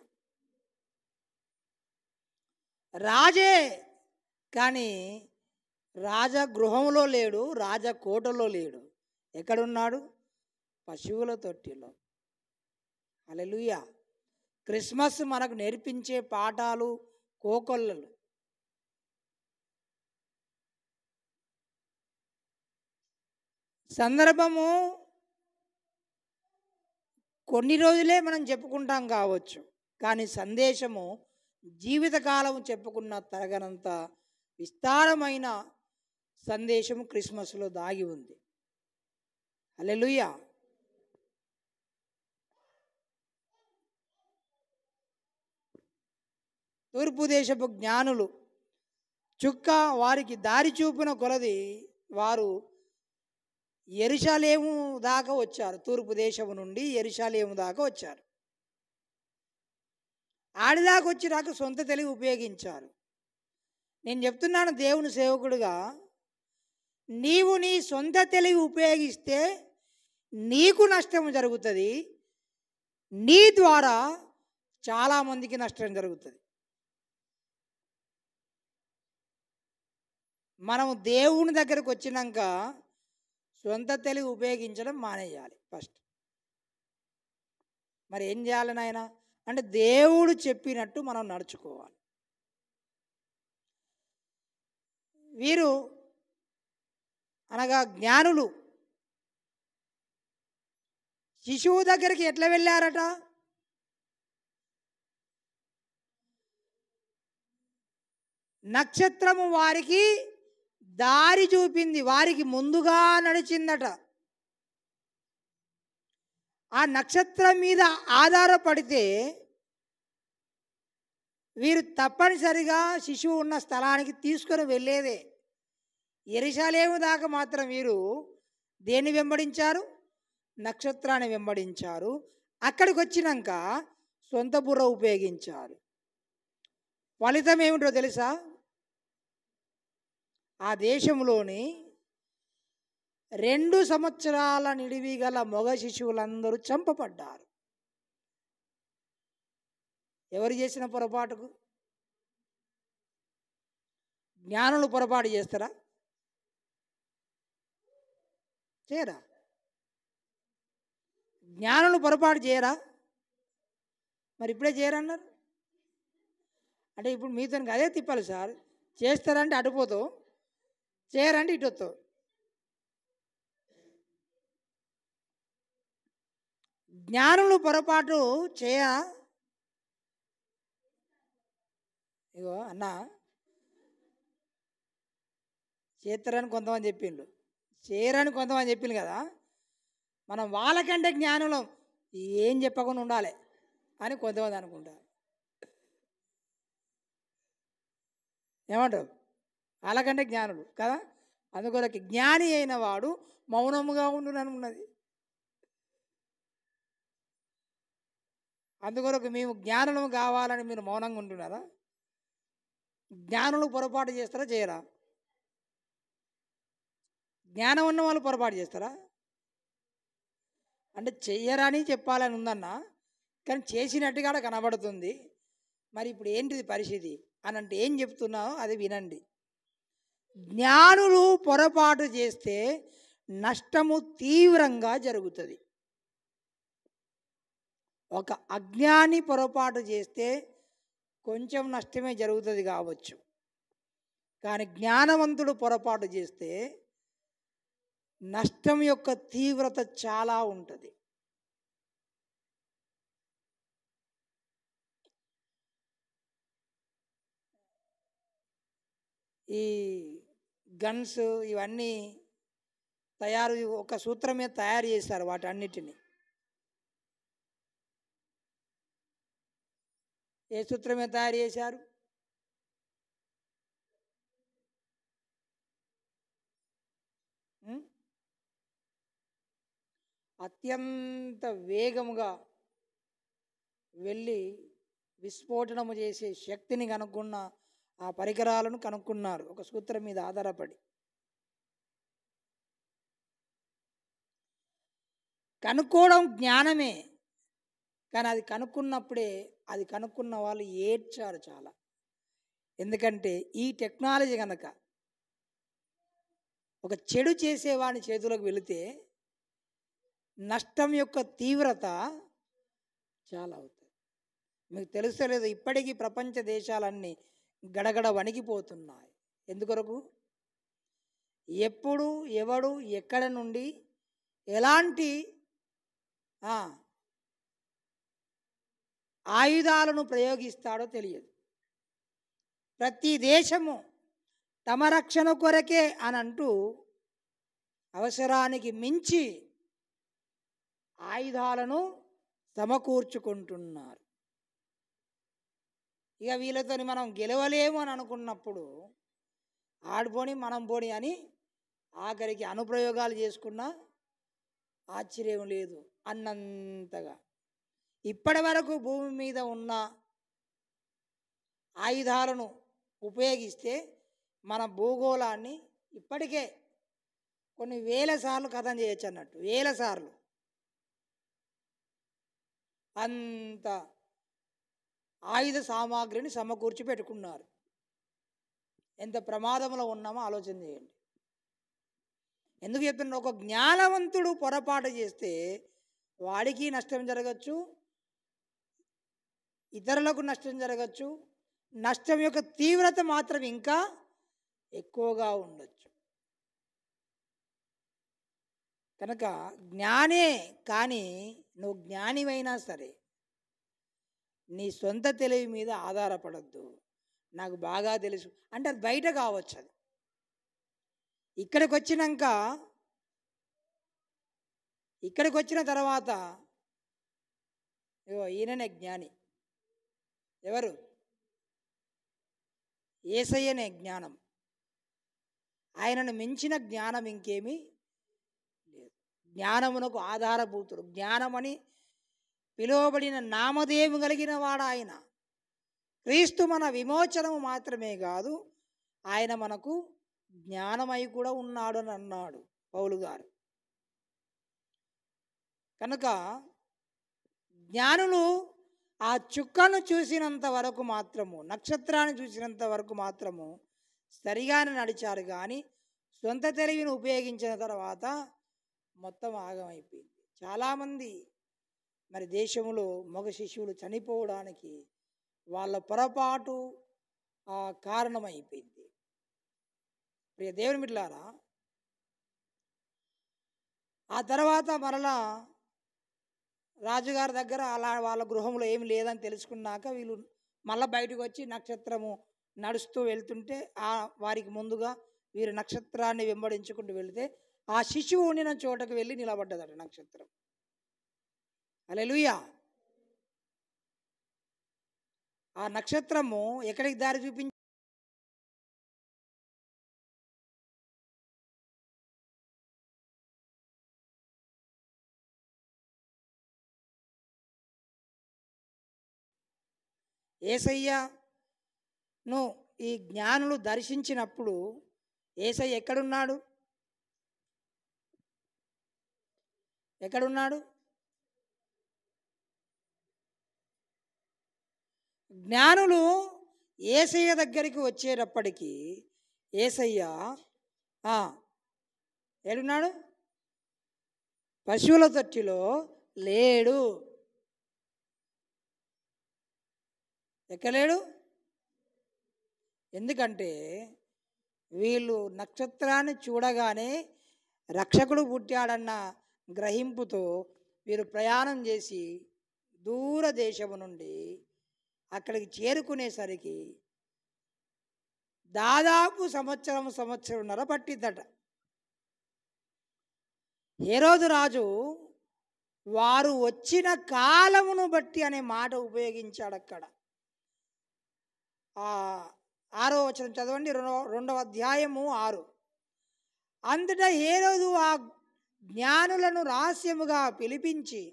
రాజే కానీ రాజగృహంలో లేడు, రాజకోటలో లేడు. ఎక్కడున్నాడు? పశువుల తొట్టిలో. హల్లెలూయా. క్రిస్మస్ మనకు నేర్పించే పాఠాలు కోకొల్లలు. సందర్భము కొన్ని రోజులే మనం చెప్పుకుంటాం కావచ్చు, కానీ సందేశము జీవితకాలం చెప్పుకున్న తరగనంత విస్తారమైన సందేశం క్రిస్మస్లో దాగి ఉంది. హల్లెలూయా. తూర్పు దేశపు జ్ఞానులు చుక్క వారికి దారి చూపిన కొలది వారు యెరూషలేము దాకా వచ్చారు. తూర్పు దేశము నుండి యెరూషలేము దాకా వచ్చారు. ఆడిదాకా వచ్చినాక సొంత తెలివి ఉపయోగించారు. నేను చెప్తున్నాను దేవుని సేవకుడుగా, నీవు నీ సొంత తెలివి ఉపయోగిస్తే నీకు నష్టం జరుగుతుంది, నీ ద్వారా చాలామందికి నష్టం జరుగుతుంది. మనం దేవుని దగ్గరకు వచ్చినాక సొంత తెలివి ఉపయోగించడం మానేయాలి ఫస్ట్. మరి ఏం చేయాలి నాయన అంటే దేవుడు చెప్పినట్టు మనం నడుచుకోవాలి. వీరు అనగా జ్ఞానులు శిశువు దగ్గరికి ఎట్లా వెళ్ళారట? నక్షత్రము వారికి దారి చూపింది, వారికి ముందుగా నడిచిందట. ఆ నక్షత్రం మీద ఆధారపడితే వీరు తప్పనిసరిగా శిశువు ఉన్న స్థలానికి తీసుకొని వెళ్ళేదే. యెరూషలేము దాకా మాత్రం వీరు దేన్ని వెంబడించారు? నక్షత్రాన్ని వెంబడించారు. అక్కడికి వచ్చినాక సొంత బుర్ర ఉపయోగించారు. ఫలితం ఏమిటో తెలుసా? ఆ దేశంలోని 2 సంవత్సరాల నిడివి గల మగ శిశువులందరూ చంపబడ్డారు. ఎవరు చేసిన పొరపాటుకు? జ్ఞానులు పొరపాటు చేస్తారా? చేయరా? జ్ఞానులు పొరపాటు చేయరా? మరి ఇప్పుడే చేయరన్నారు. అంటే ఇప్పుడు మీతో అదే తిప్పాలి సార్. చేస్తారంటే అటుపోతావు, చేయరంటే ఇటు వస్తావు. జ్ఞానులు పొరపాటు చేయ. ఇగో అన్న చేస్తారని కొంతమంది చెప్పిండు, చేయరని కొంతమంది చెప్పిండు కదా. మనం వాళ్ళకంటే జ్ఞానులం, ఏం చెప్పకుండా ఉండాలి అని కొంతమంది అనుకుంటారు. ఏమంటారు? వాళ్ళకంటే జ్ఞానులు కదా. అందుకొరకు జ్ఞాని అయిన వాడు మౌనముగా ఉండునని ఉన్నది. అందుకొరకు మేము జ్ఞానులు కావాలని మీరు మౌనంగా ఉంటున్నారా? జ్ఞానులు పొరపాటు చేస్తారా? చేయరా? జ్ఞానం ఉన్న వాళ్ళు పొరపాటు చేస్తారా? అంటే చెయ్యరని చెప్పాలని ఉందన్న, కానీ చేసినట్టుగా కనబడుతుంది. మరి ఇప్పుడు ఏంటిది పరిస్థితి అని అంటే ఏం చెప్తున్నావో అది వినండి. జ్ఞానులు పొరపాటు చేస్తే నష్టము తీవ్రంగా జరుగుతుంది. ఒక అజ్ఞాని పొరపాటు చేస్తే కొంచెం నష్టమే జరుగుతుంది కావచ్చు, కానీ జ్ఞానవంతుడు పొరపాటు చేస్తే నష్టం యొక్క తీవ్రత చాలా ఉంటుంది. ఈ గన్స్ ఇవన్నీ ఒక సూత్రం మీద తయారు చేశారు వాటన్నిటిని. ఏ సూత్రం మీద తయారు చేశారు? అత్యంత వేగముగా వెళ్ళి విస్ఫోటనము చేసే శక్తిని కనుక్కున్న ఆ పరికరాలను కనుక్కున్నారు ఒక సూత్రం మీద ఆధారపడి. కనుక్కోవడం జ్ఞానమే, కానీ అది కనుక్కున్నప్పుడే అది కనుక్కున్న వాళ్ళు ఏడ్చారు చాలా. ఎందుకంటే ఈ టెక్నాలజీ కనుక ఒక చెడు చేసేవాని చేతులకు వెళితే నష్టం యొక్క తీవ్రత చాలా అవుతుంది. మీకు తెలుస్తలేదు, ఇప్పటికీ ప్రపంచ దేశాలన్నీ గడగడ వణికిపోతున్నాయి. ఎందుకొరకు? ఎప్పుడు ఎవడు ఎక్కడ నుండి ఎలాంటి ఆయుధాలను ప్రయోగిస్తాడో తెలియదు. ప్రతి దేశము తమ రక్షణ కొరకే అని అంటూ అవసరానికి మించి ఆయుధాలను సమకూర్చుకుంటున్నారు. ఇక వీళ్ళతోని మనం గెలవలేము అని అనుకున్నప్పుడు ఆడిపోని మనం పోని అని ఆఖరికి అనుప్రయోగాలు చేసుకున్నా ఆశ్చర్యం లేదు అన్నంతగా. ఇప్పటి వరకు భూమి మీద ఉన్న ఆయుధాలను ఉపయోగిస్తే మన భూగోళాన్ని ఇప్పటికే కొన్ని వేల సార్లు కథం చేయొచ్చు అన్నట్టు. వేల సార్లు అంత ఆయుధ సామాగ్రిని సమకూర్చి పెట్టుకున్నారు. ఎంత ప్రమాదంలో ఉన్నామో ఆలోచన చేయండి. ఎందుకు చెప్తున్నా? ఒక జ్ఞానవంతుడు పొరపాటు చేస్తే వాడికి నష్టం జరగచ్చు, ఇతరులకు నష్టం జరగచ్చు. నష్టం యొక్క తీవ్రత మాత్రం ఇంకా ఎక్కువగా ఉండొచ్చు. కనుక జ్ఞానే, కానీ నువ్వు జ్ఞానివైనా సరే నీ సొంత తెలివి మీద ఆధారపడద్దు. నాకు బాగా తెలుసు అంటే అది బయట కావచ్చు. అది ఇక్కడికి వచ్చిన తర్వాత ఈయననే జ్ఞాని. ఎవరు? యేసయ్యనే జ్ఞానం. ఆయనను మించిన జ్ఞానం ఇంకేమీ లేదు. జ్ఞానమునకు ఆధారభూతుడు, జ్ఞానమని పిలువబడిన నామధేయము కలిగిన వాడు ఆయన. క్రీస్తు మన విమోచనము మాత్రమే కాదు, ఆయన మనకు జ్ఞానమై కూడా ఉన్నాడు అని అన్నాడు పౌలు గారు. కనుక జ్ఞానులు ఆ చుక్కను చూసినంత వరకు మాత్రము, నక్షత్రాన్ని చూసినంత వరకు మాత్రము సరిగానే నడిచారు, కానీ సొంత తెలివిని ఉపయోగించిన తర్వాత మొత్తం ఆగమైపోయింది. చాలామంది మరి దేశంలో మగ శిశువులు చనిపోవడానికి వాళ్ళ పొరపాటు కారణమైపోయింది. ప్రియ దేవుని బిడ్డలారా, ఆ తర్వాత మరలా రాజుగారి దగ్గర అలా వాళ్ళ గృహంలో ఏమి లేదని తెలుసుకున్నాక వీళ్ళు మళ్ళీ బయటకు వచ్చి నక్షత్రము నడుస్తూ వెళ్తుంటే వారికి ముందుగా వీరు నక్షత్రాన్ని వెంబడించుకుంటూ వెళితే ఆ శిశువు ఉండిన చోటకు వెళ్ళి నిలబడ్డదట నక్షత్రం. హల్లెలూయా. ఆ నక్షత్రము ఎక్కడికి దారి చూపించి యేసయ్యను ఈ జ్ఞానులు దర్శించినప్పుడు యేసయ్య ఎక్కడున్నాడు? ఎక్కడున్నాడు? జ్ఞానులు యేసయ్య దగ్గరికి వచ్చేటప్పటికి యేసయ్య ఏడున్నాడు? పశువుల తొట్టిలో లేడు. ఎక్కలేడు. ఎందుకంటే వీళ్ళు నక్షత్రాన్ని చూడగానే రక్షకుడు పుట్టాడన్న గ్రహింపుతో వీరు ప్రయాణం చేసి దూర దేశము నుండి అక్కడికి చేరుకునేసరికి దాదాపు సంవత్సరంన్నర పట్టిద్దట. హేరోదు రాజు వారు వచ్చిన కాలమును బట్టి అనే మాట ఉపయోగించాడు అక్కడ. 6వ వచనం చదవండి, 2వ అధ్యాయము 6. అంతటా హేరోదు ఆ జ్ఞానులను రహస్యముగా పిలిపించి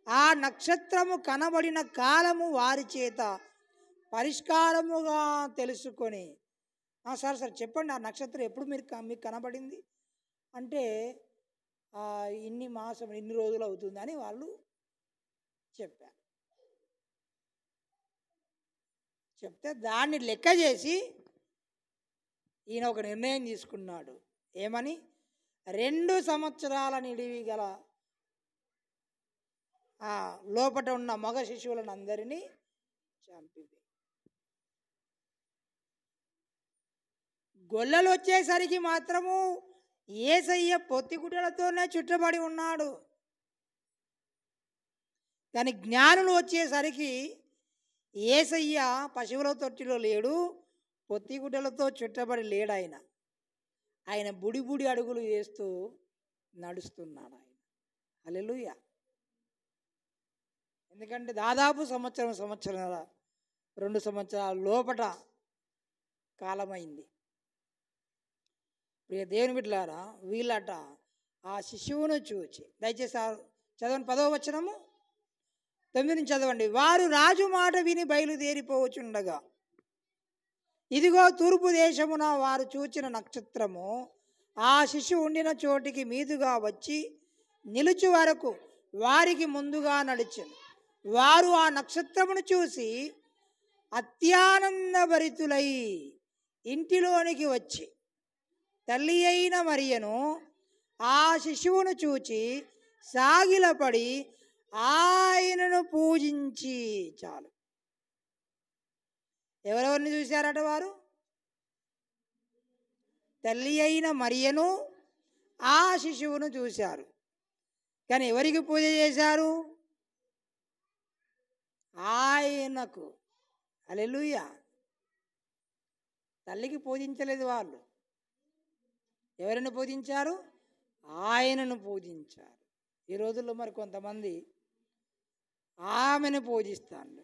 ఆ నక్షత్రము కనబడిన కాలము వారి చేత పరిష్కారముగా తెలుసుకొని, సార్ చెప్పండి, ఆ నక్షత్రం ఎప్పుడు మీకు కనబడింది అంటే ఇన్ని మాసం ఇన్ని రోజులు అవుతుందని వాళ్ళు చెప్పారు. చెప్తే దాన్ని లెక్క చేసి ఈయన ఒక నిర్ణయం తీసుకున్నాడు. ఏమని? 2 సంవత్సరాల నిడివి గల లోపట ఉన్న మగ శిశువులను అందరినీ చంపిది. గొల్లలు వచ్చేసరికి మాత్రము యేసయ్య పొత్తిగుడ్డలతోనే చుట్టబడి ఉన్నాడు. కానీ జ్ఞానులు వచ్చేసరికి యేసయ్య పశువుల తొట్టిలో లేడు, పొత్తిగుడ్డలతో చుట్టబడి లేడు. ఆయన బుడి బుడి అడుగులు వేస్తూ నడుస్తున్నాడు ఆయన. హల్లెలూయా. ఎందుకంటే దాదాపు సంవత్సరం 2 సంవత్సరాల లోపట కాలమైంది. ప్రియ దేవుని బిడ్డలారా, వీళ్ళట ఆ శిశువును చూచి, దయచేసి చదవండి 10వ వచనము 9 నుంచి చదవండి. వారు రాజు మాట విని బయలుదేరిపోవచ్చుండగా ఇదిగో తూర్పు దేశమున వారు చూచిన నక్షత్రము ఆ శిశువు ఉండిన చోటికి మీదుగా వచ్చి నిలుచు వరకు వారికి ముందుగా నడిచెను. వారు ఆ నక్షత్రమును చూసి అత్యానందభరితులై ఇంటిలోనికి వచ్చి తల్లి అయిన మరియను ఆ శిశువును చూచి సాగిలపడి ఆయనను పూజించి, చాలు. ఎవరెవరిని చూశారట వారు? తల్లి అయిన మరియను ఆ శిశువును చూశారు. కానీ ఎవరికి పూజ చేశారు? ఆయనకు. హల్లెలూయా. తల్లికి పూజించలేదు వాళ్ళు. ఎవరిని పూజించారు? ఆయనను పూజించారు. ఈ రోజుల్లో మరి కొంతమంది ఆమెను పూజిస్తాను.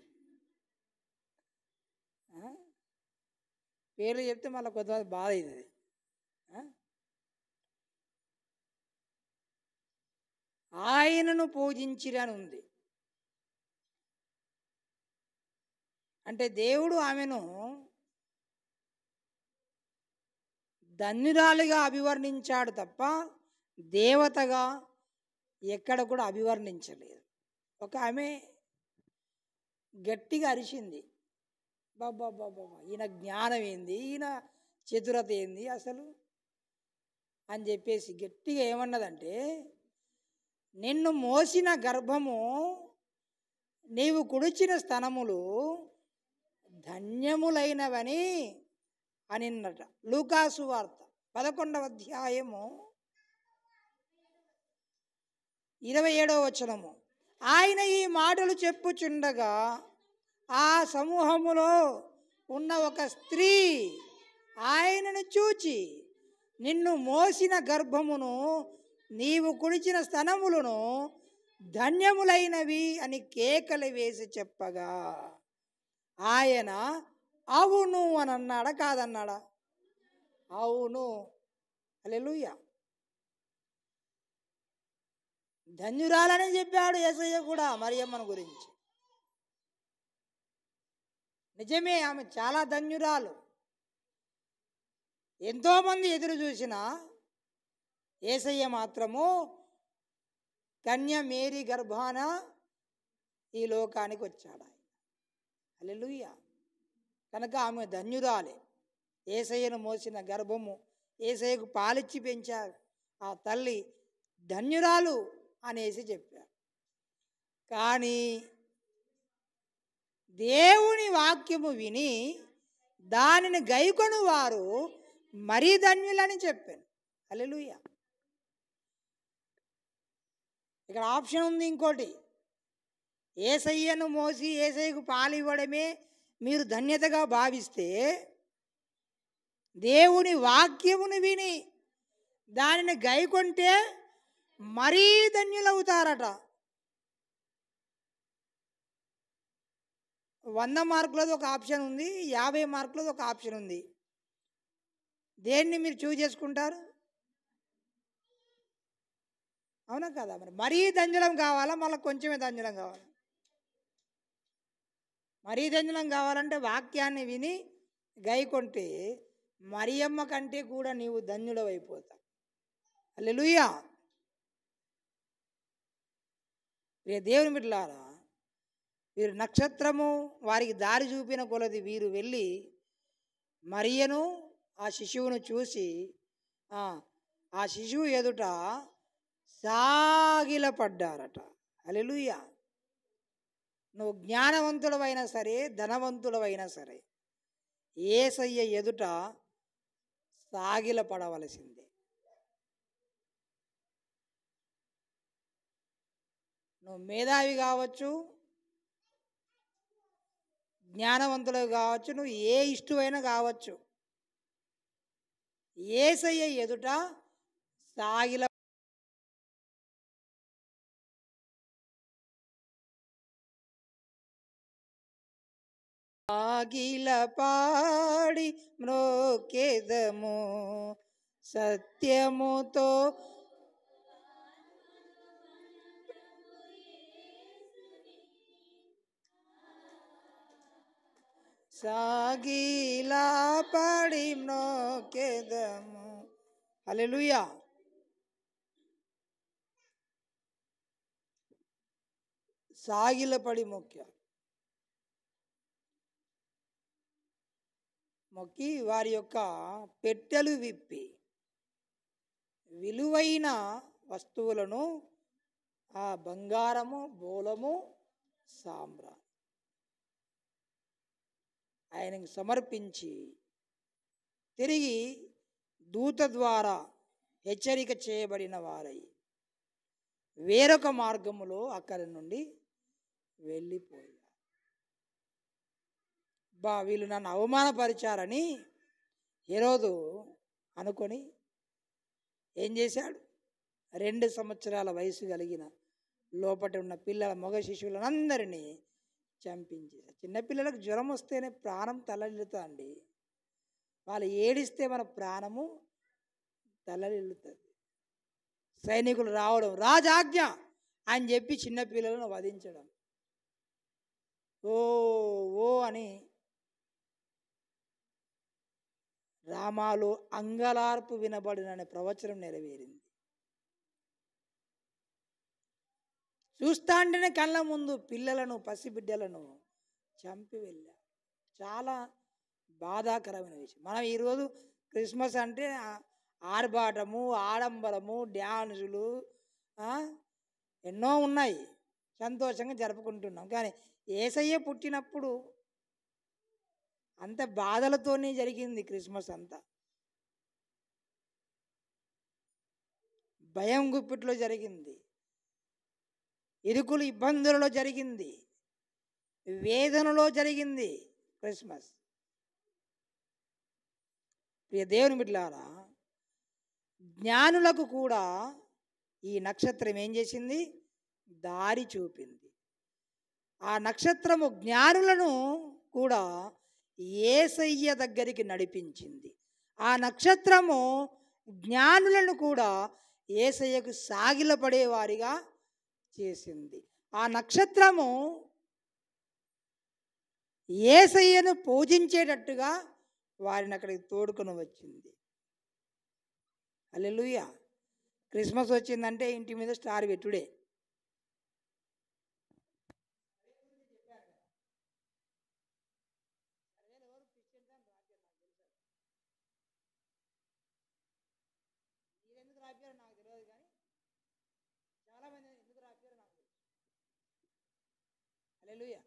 పేర్లు చెప్తే మళ్ళీ కొంతమంది బాధ అవుతుంది. ఆయనను పూజించిరని ఉంది. అంటే దేవుడు ఆమెను ధన్యురాలిగా అభివర్ణించాడు తప్ప దేవతగా ఎక్కడ కూడా అభివర్ణించలేదు. ఒక ఆమె గట్టిగా అరిచింది, బాబా ఈయన జ్ఞానం ఏంది, ఈయన చతురత ఏంది అసలు అని చెప్పేసి గట్టిగా ఏమన్నదంటే, నిన్ను మోసిన గర్భము, నీవు కుడిచిన స్తనములు ధన్యములైనవని అనిన్నట. లూకాసు వార్త 11వ అధ్యాయము 27వ వచనము. ఆయన ఈ మాటలు చెప్పుచుండగా ఆ సమూహములో ఉన్న ఒక స్త్రీ ఆయనను చూచి, నిన్ను మోసిన గర్భమును నీవు కుడిచిన స్తనములను ధన్యములైనవి అని కేకలు వేసి చెప్పగా ఆయన అవును అని అన్నాడా కాదన్నాడా? అవును. హల్లెలూయా. ధన్యురాలని చెప్పాడు యేసయ్య కూడా మరియమ్మను గురించి. నిజమే, ఆమె చాలా ధన్యురాలు. ఎంతోమంది ఎదురు చూసినా యేసయ్య మాత్రము కన్య మేరీ గర్భాన ఈ లోకానికి వచ్చాడు. హల్లెలూయా. కనుక ఆమె ధన్యురాలే. యేసయ్యను మోసిన గర్భము, యేసయ్యకు పాలిచ్చి పెంచారు ఆ తల్లి ధన్యురాలు అనేసి చెప్పారు. కానీ దేవుని వాక్యము విని దానిని గైకొను వారు మరీ ధన్యులని చెప్పాను. హల్లెలూయా. ఇక్కడ ఆప్షన్ ఉంది ఇంకోటి. యేసయ్యను మోసి యేసయ్యకు పాలు ఇవ్వడమే మీరు ధన్యతగా భావిస్తే, దేవుని వాక్యమును విని దానిని గైకొంటే మరీ ధన్యులవుతారట. 100 మార్కులది ఒక ఆప్షన్ ఉంది, 50 మార్కులది ఒక ఆప్షన్ ఉంది. దేన్ని మీరు చూజ్ చేసుకుంటారు? అవునా కదా? మరి మరీ ధన్యులం కావాలా, మళ్ళీ కొంచెమే ధన్యులం కావాలా? మరీ ధన్యులం కావాలంటే వాక్యాన్ని విని గైకొంటే మరియమ్మ కంటే కూడా నీవు ధన్యుడవైపోతావు. హల్లెలూయా. ప్రియ దేవుని బిడ్డలారా, వీరు నక్షత్రము వారికి దారి చూపిన కొలది వీరు వెళ్ళి మరియను ఆ శిశువును చూసి ఆ శిశువు ఎదుట సాగిలపడ్డారట. హల్లెలూయా. నువ్వు జ్ఞానవంతుడవైనా సరే, ధనవంతుడవైనా సరే, యేసయ్య ఎదుట సాగిలపడవలసిందే. నువ్వు మేధావి కావచ్చు, జ్ఞానవంతులు కావచ్చు, నువ్వు ఏ ఇష్టమైనా కావచ్చు, యేసయ్య ఎదుట సాగిల పాడి మ్రోకేదము సత్యముతో సాగిలా పాడి మ్రోకేదము. హల్లెలూయా. సాగిలపడి మొక్కి వారి యొక్క పెట్టెలు విప్పి విలువైన వస్తువులను, ఆ బంగారము, బోలము, సాంబ్రా ఆయనకు సమర్పించి తిరిగి దూత ద్వారా హెచ్చరిక చేయబడిన వారై వేరొక మార్గములో అక్కడి నుండి వెళ్ళిపోయారు. వీళ్ళు నన్ను అవమానపరిచారని హెరోదు అనుకొని ఏం చేశాడు? 2 సంవత్సరాల వయసు కలిగిన లోపట ఉన్న పిల్లల మగ శిశువులను అందరినీ చంపించేశారు. చిన్నపిల్లలకు జ్వరం వస్తేనే ప్రాణం తల్లడిల్లుతుంది. వాళ్ళు ఏడిస్తే మన ప్రాణము తల్లడిల్లుతుంది. సైనికులు రావడం, రాజాజ్ఞ అని చెప్పి చిన్నపిల్లలను వధించడం, ఓ ఓ అని రామాలో అంగలార్పు వినబడిననే ప్రవచనం నెరవేరింది. చూస్తాంటేనే కళ్ళ ముందు పిల్లలను, పసిబిడ్డలను చంపి వెళ్ళారు. చాలా బాధాకరమైన విషయం. మనం ఈరోజు క్రిస్మస్ అంటే ఆర్భాటము, ఆడంబరము, డ్యాన్సులు ఎన్నో ఉన్నాయి, సంతోషంగా జరుపుకుంటున్నాం. కానీ యేసయ్య పుట్టినప్పుడు అంత బాధలతోనే జరిగింది. క్రిస్మస్ అంతా భయం గుప్పిట్లో జరిగింది, ఇరుకులు ఇబ్బందులలో జరిగింది, వేదనలో జరిగింది క్రిస్మస్. ప్రియ దేవుని బిడ్డలారా, జ్ఞానులకు కూడా ఈ నక్షత్రం ఏం చేసింది? దారి చూపింది. ఆ నక్షత్రము జ్ఞానులను కూడా యేసయ్య దగ్గరికి నడిపించింది. ఆ నక్షత్రము జ్ఞానులను కూడా యేసయ్యకు సాగిలపడేవారిగా చేసింది. ఆ నక్షత్రము యేసయ్యను పూజించేటట్టుగా వారిని అక్కడికి తోడుకొని వచ్చింది. హల్లెలూయా. క్రిస్మస్ వచ్చిందంటే ఇంటి మీద స్టార్ పెట్టుడే. ఎందుకు రాపారో నాకు తెలియదు, కానీ చాలా మంది ఎందుకు రాపారో నాకు తెలుసు. హల్లెలూయా.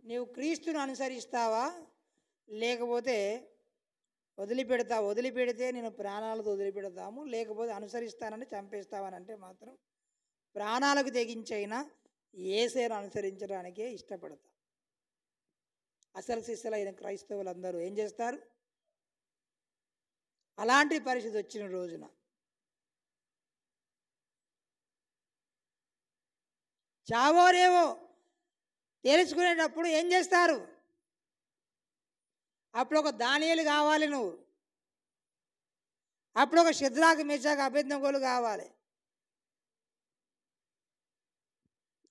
నీవు క్రీస్తును అనుసరిస్తావా, లేకపోతే వదిలిపెడితే నేను ప్రాణాలతో వదిలిపెడతాము, లేకపోతే అనుసరిస్తానని చంపేస్తావని అంటే మాత్రం ప్రాణాలకు తెగించైనా యేసయ్యను అనుసరించడానికే ఇష్టపడతా. అసలు శిష్యులైన క్రైస్తవులందరూ ఏం చేస్తారు? అలాంటి పరిస్థితి వచ్చిన రోజున చావోరేవో తెలుసుకునేటప్పుడు ఏం చేస్తారు? అప్పుడు ఒక దానియేలు కావాలి నువ్వు, అప్పుడు ఒక షద్రాకు మేషాకు అబేద్నెగోలు కావాలి.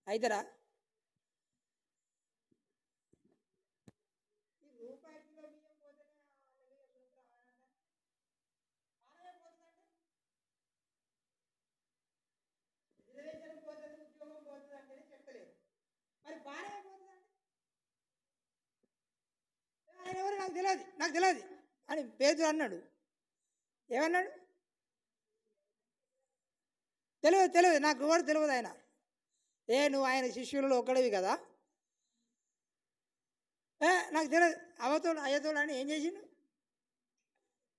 అయితరా? ఆయన ఎవరు నాకు తెలియదు అని పేతురు అన్నాడు. ఏమన్నాడు? తెలియదు నాకు ఎవరు తెలియదు ఆయన. నువ్వు ఆయన శిష్యులలో ఒకడివి కదా, నాకు తెలియదు అవతోడు అయ్యతోడు అని ఏం చేసిండు?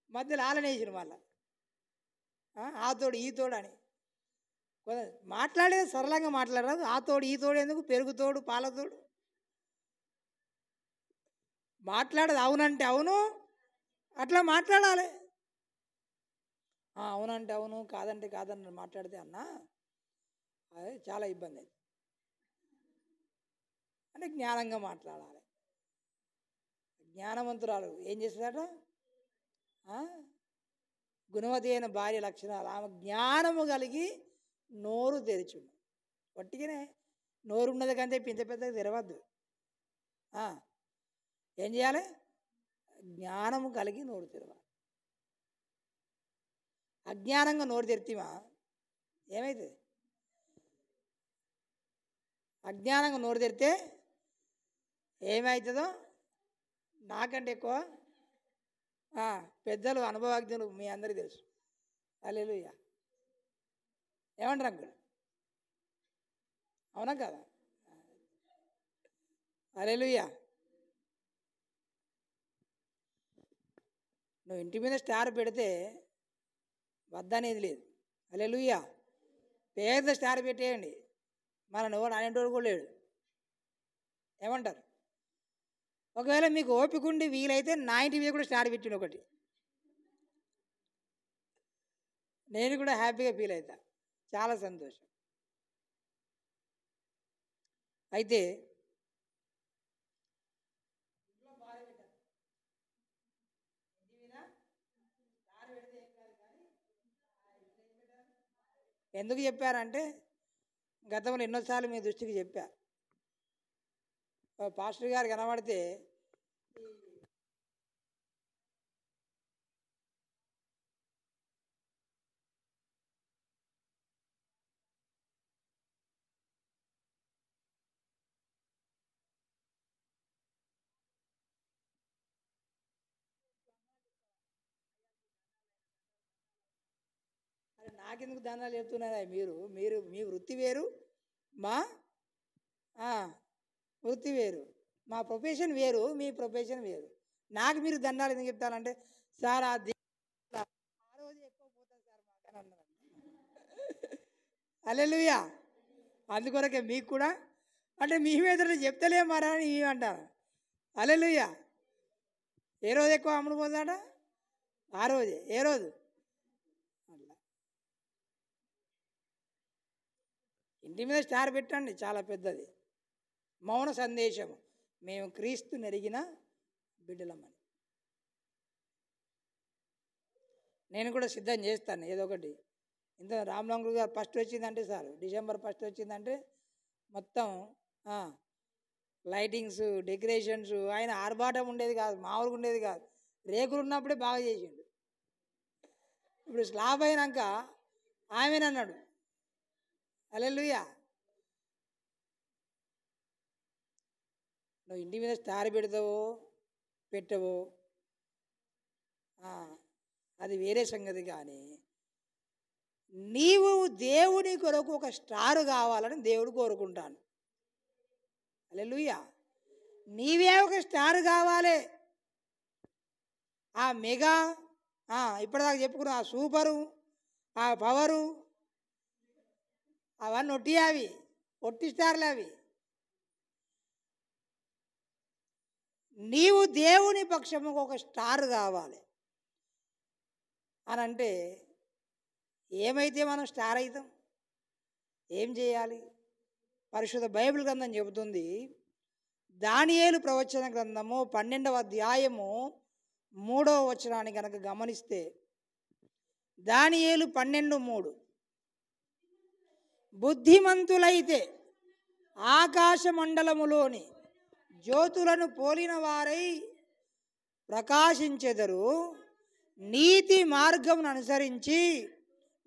మధ్యలో ఆలనేసిండు మళ్ళా, ఆ తోడు ఈ తోడు అని. మాట్లాడేది సరళంగా మాట్లాడరాదు. ఆ తోడు ఈ తోడు ఎందుకు? పెరుగుతోడు పాలతోడు మాట్లాడదు. అవునంటే అవును, అట్లా మాట్లాడాలి. అవునంటే అవును, కాదంటే కాదని మాట్లాడితే అన్నా అది చాలా ఇబ్బంది. అంటే జ్ఞానంగా మాట్లాడాలి. జ్ఞానవంతురాలు ఏం చేస్తుందట? గుణవతి అయిన భార్య లక్షణాలు. ఆమె జ్ఞానము కలిగి నోరు తెరిచుండు. వట్టిగానే నోరు ఉన్నది కంటే పింత పెద్దగా తెరవద్దు. ఏం చేయాలి? జ్ఞానము కలిగి నోరు తెరవాలి. అజ్ఞానంగా నోరు తెరితేమా ఏమవుతుంది? అజ్ఞానంగా నోరు తెరితే ఏమవుతుందో నాకంటే ఎక్కువ పెద్దలు అనుభవజ్ఞులు మీ అందరికీ తెలుసు. హల్లెలూయా. ఏమంటారు అంకుల్? అవునా కదా? హల్లెలూయా. నువ్వు ఇంటి మీద స్టార్ పెడితే వద్దనేది లేదు. హల్లెలూయా. పేద స్టార్ పెట్టేయండి, మన ఎవరు అనేటోడు కూడా లేడు. ఏమంటారు? ఒకవేళ మీకు ఓపిక ఉండి వీలైతే నా ఇంటి మీద కూడా స్టార్ పెట్టిండు ఒకటి, నేను కూడా హ్యాపీగా ఫీల్ అవుతా. చాలా సంతోషం. అయితే ఎందుకు చెప్పారంటే గతంలో ఎన్నోసార్లు మీ దృష్టికి చెప్పా. పాస్టర్ గారు కనబడితే అరే నాకెందుకు దండాలు చెప్తున్నారా? మీరు మీరు మీ వృత్తి వేరు, మా వృత్తి వేరు, మా ప్రొఫెషన్ వేరు, మీ ప్రొఫెషన్ వేరు. నాకు మీరు దండాలు ఎందుకు చెప్తానంటే, సార్ ఆ రోజు ఎక్కువ పోతాను సార్ మాకని అన్నారు. హల్లెలూయా. అందుకొరకే మీకు కూడా అంటే మీ మీద చెప్తలేమారా అని అంటారు. హల్లెలూయా. ఏ రోజు ఎక్కువ అమ్ముడు పోతాడ? ఆ రోజే. ఏ రోజు? అట్లా ఇంటి మీద స్టార్ పెట్టండి, చాలా పెద్దది. మౌన సందేశం, మేము క్రీస్తు నెరిగిన బిడ్డలమని. నేను కూడా సిద్ధం చేస్తాను ఏదో ఒకటి. ఇంత రామలంగుడు గారు ఫస్ట్ వచ్చిందంటే సార్, డిసెంబర్ 1 వచ్చిందంటే మొత్తం లైటింగ్స్, డెకరేషన్స్, ఆయన ఆర్భాటం ఉండేది కాదు, మామూలుగా ఉండేది కాదు. రేకులు ఉన్నప్పుడే బాగా చేసిండు. ఇప్పుడు స్లాబ్ అయినాక ఆమెనన్నాడు. హల్లెలూయా. నువ్వు ఇంటి మీద స్టార్ పెడతావో పెట్టవో అది వేరే సంగతి, కానీ నీవు దేవుని కొరకు ఒక స్టార్ కావాలని దేవుడు కోరుకుంటాను. హల్లెలూయా. నీవే ఒక స్టార్ కావాలి. ఆ మెగా ఇప్పటిదాకా చెప్పుకున్న ఆ సూపరు, ఆ పవరు, అవన్నీ ఒట్టి, అవి ఒట్టి స్టార్లు. అవి నీవు దేవుని పక్షముకు ఒక స్టార్ కావాలి అని అంటే ఏమైతే మనం స్టార్ అవుతాం? ఏం చేయాలి? పరిశుద్ధ బైబిల్ గ్రంథం చెబుతుంది. దానియేలు ప్రవచన గ్రంథము 12వ అధ్యాయము 3వ వచనాన్ని కనుక గమనిస్తే, దానియేలు 12:3, బుద్ధిమంతులైతే ఆకాశ మండలములోని జ్యోతులను పోలిన వారై ప్రకాశించెదరు, నీతి మార్గమును అనుసరించి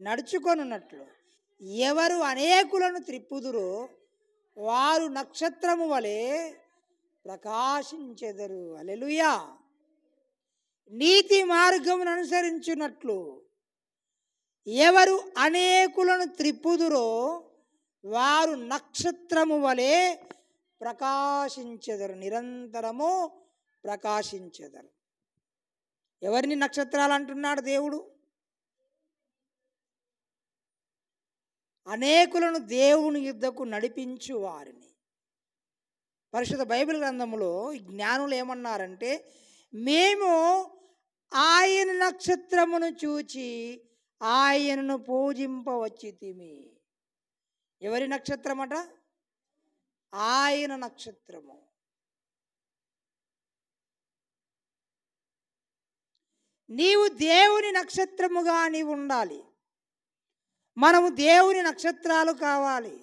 నడుచుకొనున్నట్లు ఎవరు అనేకులను త్రిప్పుదురో వారు నక్షత్రము వలె ప్రకాశించెదరు. హల్లెలూయా. నీతి మార్గమును అనుసరించున్నట్లు ఎవరు అనేకులను త్రిప్పుదురో వారు నక్షత్రము వలె ప్రకాశించెదరు, నిరంతరము ప్రకాశించెదరు. ఎవరిని నక్షత్రాలు అంటున్నాడు దేవుడు? అనేకులను దేవుని యుద్ధకు నడిపించు వారిని. పరిశుద్ధ బైబిల్ గ్రంథంలో జ్ఞానులు ఏమన్నారంటే, మేము ఆయన నక్షత్రమును చూచి ఆయనను పూజింపవచ్చితిమి. ఎవరి నక్షత్రమట? ఆయన నక్షత్రము. నీవు దేవుని నక్షత్రముగా నీవు ఉండాలి. మనము దేవుని నక్షత్రాలు కావాలి.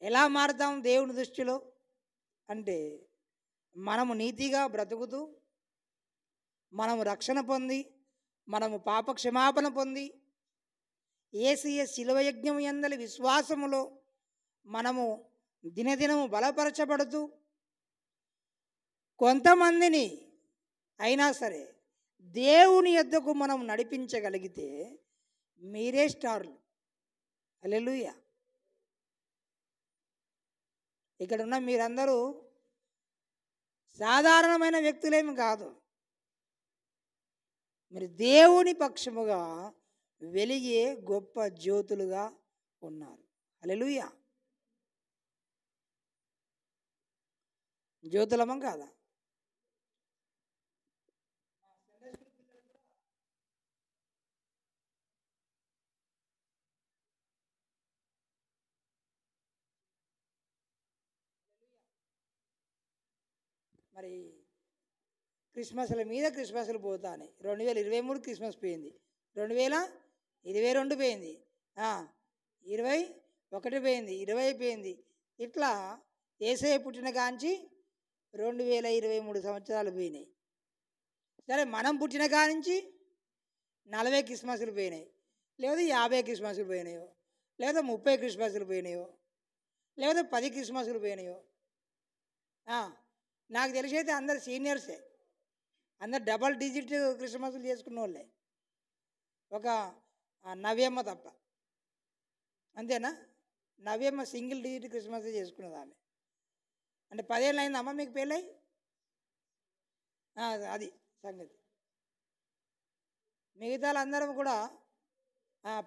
ఎలా మారుతాం దేవుని దృష్టిలో అంటే, మనము నీతిగా బ్రతుకుతూ, మనము రక్షణ పొంది, మనము పాప క్షమాపణ పొంది, యేసయ్య శిలువ యజ్ఞము యందలి విశ్వాసములో మనము దినదినము బలపరచబడుతూ, కొంతమందిని అయినా సరే దేవుని యొద్దకు మనం నడిపించగలిగితే మీరే స్టార్లు. హల్లెలూయా. ఇక్కడ ఉన్న మీరందరూ సాధారణమైన వ్యక్తులేమి కాదు. మీరు దేవుని పక్షముగా వెలిగే గొప్ప జ్యోతులుగా ఉన్నారు. హల్లెలూయా. జ్యోతులమం కాదా? మరి క్రిస్మస్ల మీద క్రిస్మస్లు పోతానే. 2023 క్రిస్మస్ పోయింది, 2022 పోయింది, 21 పోయింది, 20 పోయింది. ఇట్లా యేసయ్య పుట్టిన కాంచి 2023 సంవత్సరాలు పోయినాయి. సరే, మనం పుట్టిన కానించి 40 క్రిస్మస్లు పోయినాయి, లేదా 50 క్రిస్మస్లు పోయినాయో, లేదా 30 క్రిస్మస్లు పోయినాయో, లేదా 10 క్రిస్మస్లు పోయినాయో. నాకు తెలిసి అయితే అందరు సీనియర్సే, అందరు డబల్ డిజిట్ క్రిస్మస్లు చేసుకున్న వాళ్ళే, ఒక నవ్యమ్మ తప్ప. అంతేనా? నవ్యమ్మ సింగిల్ డిజిట్ క్రిస్మస్ చేసుకున్నది ఆమె. అంటే 10 ఏళ్ళు అయిందమ్మా మీకు పెళ్ళై? అది సంగతి. మిగతా అందరం కూడా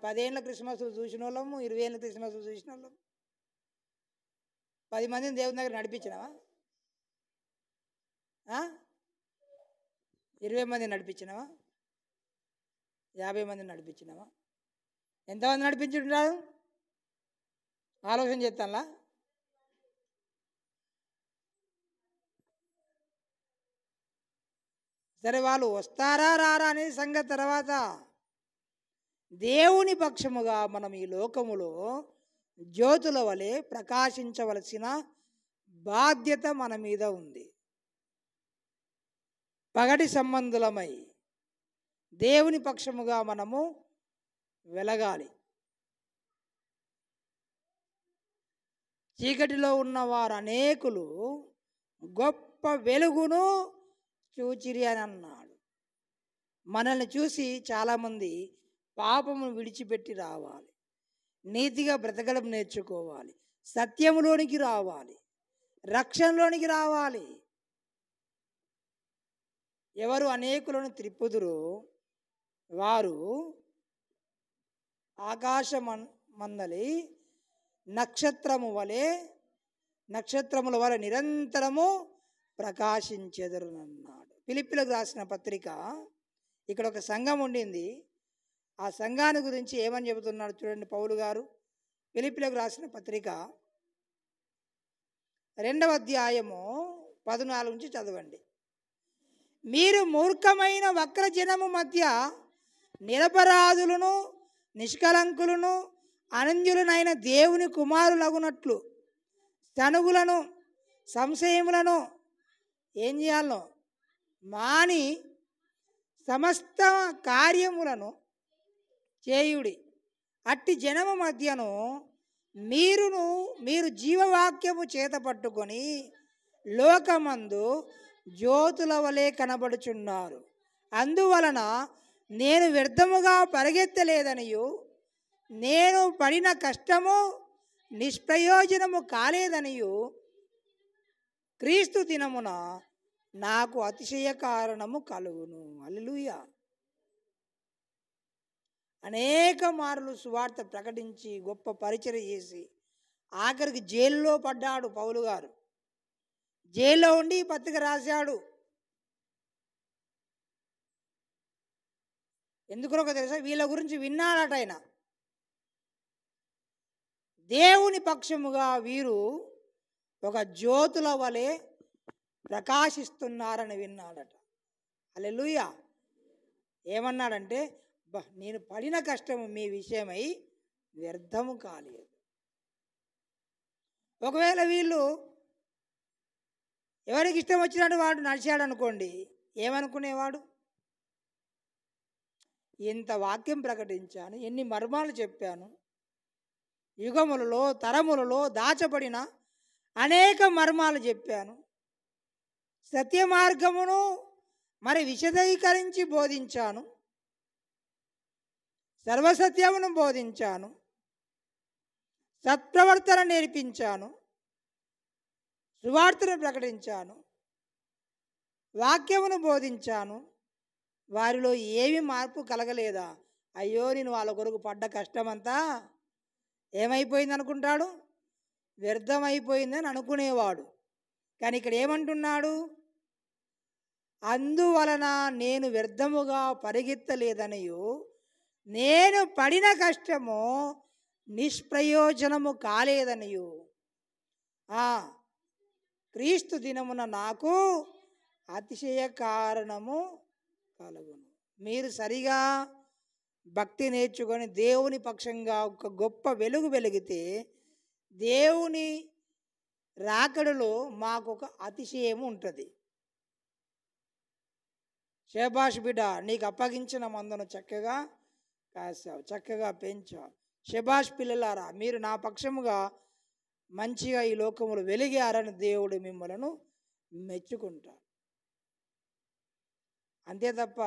10 ఏళ్ళ క్రిస్మస్లు చూసిన వాళ్ళము, 20 ఏళ్ళ క్రిస్మస్లు చూసిన వాళ్ళము. 10 మందిని దేవుని దగ్గర నడిపించినావా? 20 మందిని నడిపించినావా? 50 మందిని నడిపించినావా? ఎంతమంది నడిపించుంటారు? ఆలోచన చేస్తానులా. సరే, వాళ్ళు వస్తారా రారా అనేది సంగతి తర్వాత. దేవుని పక్షముగా మనం ఈ లోకములో జ్యోతుల వలె ప్రకాశించవలసిన బాధ్యత మన మీద ఉంది. పగటి సంబంధులమై దేవుని పక్షముగా మనము వెలగాలి. చీకటిలో ఉన్నవారు అనేకులు గొప్ప వెలుగును చూచిరి అని అన్నాడు. మనల్ని చూసి చాలామంది పాపము విడిచిపెట్టి రావాలి, నీతిగా బ్రతకడం నేర్చుకోవాలి, సత్యములోనికి రావాలి, రక్షణలోనికి రావాలి. ఎవరు అనేకులను త్రిప్పుదురో వారు ఆకాశ మందలి నక్షత్రముల వలె నిరంతరము ప్రకాశించెదరునన్నాడు. ఫిలిప్పీలకు రాసిన పత్రిక, ఇక్కడ ఒక సంఘం ఉండింది. ఆ సంఘాన్ని గురించి ఏమని చెబుతున్నాడు చూడండి పౌలు గారు. ఫిలిప్పీలకు రాసిన పత్రిక 2వ అధ్యాయము 14 నుంచి చదవండి. మీరు మూర్ఖమైన వక్రజనము మధ్య నిరపరాధులను, నిష్కలంకులను, అనంజులనైన దేవుని కుమారులగునట్లు తనుగులను, సంశయములను ఏం చేయాలో మాని సమస్త కార్యములను చేయుడి. అట్టి జనము మధ్యను మీరు జీవవాక్యము చేత పట్టుకొని లోకమందు జ్యోతుల వలె కనబడుచున్నారు. అందువలన నేను వ్యర్థముగా పరిగెత్తలేదనియు, నేను పడిన కష్టము నిష్ప్రయోజనము కాలేదనియు క్రీస్తు దినమున నాకు అతిశయ కారణము కలుగును. హల్లెలూయా. అనేక మార్లు సువార్త ప్రకటించి గొప్ప పరిచర్య చేసి ఆఖరికి జైల్లో పడ్డాడు పౌలు గారు. జైల్లో ఉండి పత్రిక రాశాడు. ఎందుకో తెలుసా? వీళ్ళ గురించి విన్నాడట ఆయన. దేవుని పక్షముగా వీరు ఒక జ్యోతుల వలె ప్రకాశిస్తున్నారని విన్నాడట. హల్లెలూయా. ఏమన్నాడంటే, నేను పడిన కష్టము మీ విషయమై వ్యర్థము కాలేదు. ఒకవేళ వీళ్ళు ఎవరికి ఇష్టం వచ్చినట్టు వాడు నడిచాడు అనుకోండి, ఏమనుకునేవాడు? ఇంత వాక్యం ప్రకటించాను, ఎన్ని మర్మాలు చెప్పాను, యుగములలో తరములలో దాచబడిన అనేక మర్మాలు చెప్పాను, సత్య మార్గమును మరి విశదీకరించి బోధించాను, సర్వసత్యమును బోధించాను, సత్ప్రవర్తన నేర్పించాను, సువార్తను ప్రకటించాను, వాక్యమును బోధించాను, వారిలో ఏమి మార్పు కలగలేదా? అయ్యో, నేను వాళ్ళ కొరకు పడ్డ కష్టమంతా ఏమైపోయింది అనుకుంటాడు? వ్యర్థమైపోయిందని అనుకునేవాడు. కానీ ఇక్కడ ఏమంటున్నాడు? అందువలన నేను వ్యర్థముగా పరిగెత్తలేదనియు, నేను పడిన కష్టము నిష్ప్రయోజనము కాలేదనియు క్రీస్తు దినమున నాకు అతిశయ కారణము కలుగును. మీరు సరిగా భక్తి నేర్చుకొని దేవుని పక్షంగా ఒక గొప్ప వెలుగు వెలిగితే దేవుని రాకడలో మాకు ఒక అతిశయము ఉంటుంది. శేబాష్ బిడ్డ, నీకు అప్పగించిన మందును చక్కగా కాసావు, చక్కగా పెంచావు. శేబాష్ పిల్లలారా, మీరు నా పక్షముగా మంచిగా ఈ లోకములు వెలిగారని దేవుడు మిమ్మలను మెచ్చుకుంటాడు. అంతే తప్ప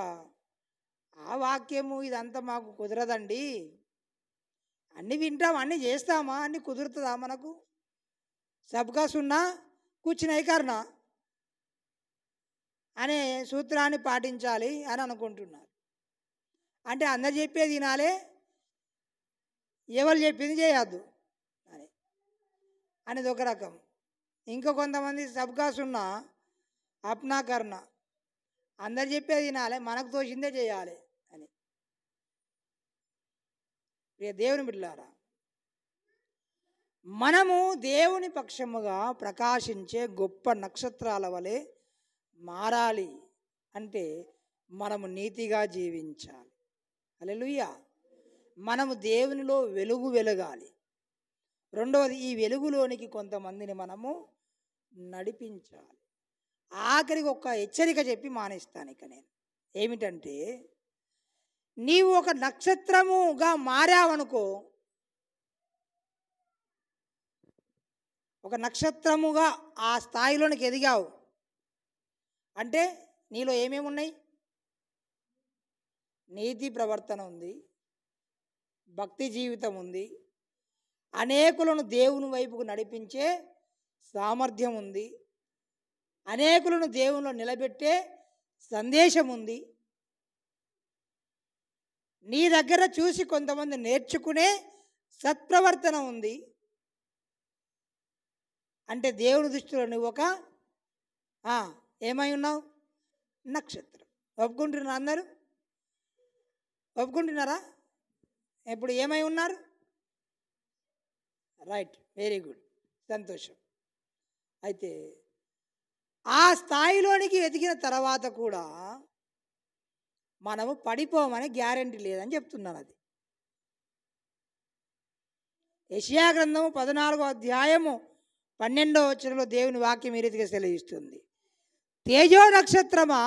ఆ వాక్యము ఇదంతా మాకు కుదరదండి, అన్నీ వింటాం, అన్నీ చేస్తామా, అన్నీ కుదురుతుందా మనకు? సబ్కా సున్నా కూర్చున్నాయి కర్నా అనే సూత్రాన్ని పాటించాలి అని అనుకుంటున్నారు. అంటే అందరు చెప్పేది వినాలే, ఎవరు చెప్పింది చేయొద్దు అనేది ఒక రకం. ఇంకో కొంతమంది సబ్కా సున్నా అప్నా కర్నా, అందరు చెప్పేది వినాలి, మనకు తోచిందే చేయాలి అని. దేవుని బిడ్డలారా, మనము దేవుని పక్షముగా ప్రకాశించే గొప్ప నక్షత్రాల వలె మారాలి అంటే మనము నీతిగా జీవించాలి. హల్లెలూయా. మనము దేవునిలో వెలుగు వెలగాలి. రెండవది, ఈ వెలుగులోనికి కొంతమందిని మనము నడిపించాలి. ఆఖరికి ఒక హెచ్చరిక చెప్పి మానేస్తాను ఇక నేను. ఏమిటంటే, నీవు ఒక నక్షత్రముగా మారావనుకో, ఒక నక్షత్రముగా ఆ స్థాయిలోనికి ఎదిగావు అంటే నీలో ఏమేమి ఉన్నాయి? నీతి ప్రవర్తన ఉంది, భక్తి జీవితం ఉంది, అనేకులను దేవుని వైపుకు నడిపించే సామర్థ్యం ఉంది, అనేకులను దేవునిలో నిలబెట్టే సందేశం ఉంది, నీ దగ్గర చూసి కొంతమంది నేర్చుకునే సత్ప్రవర్తన ఉంది, అంటే దేవుని దృష్టిలో నువ్వు ఒక ఏమై ఉన్నావు? నక్షత్రం. ఒప్పుకుంటున్నారా అందరూ? ఒప్పుకుంటున్నారా? ఇప్పుడు ఏమై ఉన్నారు? రైట్, వెరీ గుడ్, సంతోషం. అయితే ఆ స్థాయిలోనికి ఎదిగిన తర్వాత కూడా మనము పడిపోమని గ్యారెంటీ లేదని చెప్తున్నాను. అది యెషయా గ్రంథము 14వ అధ్యాయము 12వ వచనంలో దేవుని వాక్యం ఈ రీతిగా సెలవిస్తుంది. తేజో నక్షత్రమా,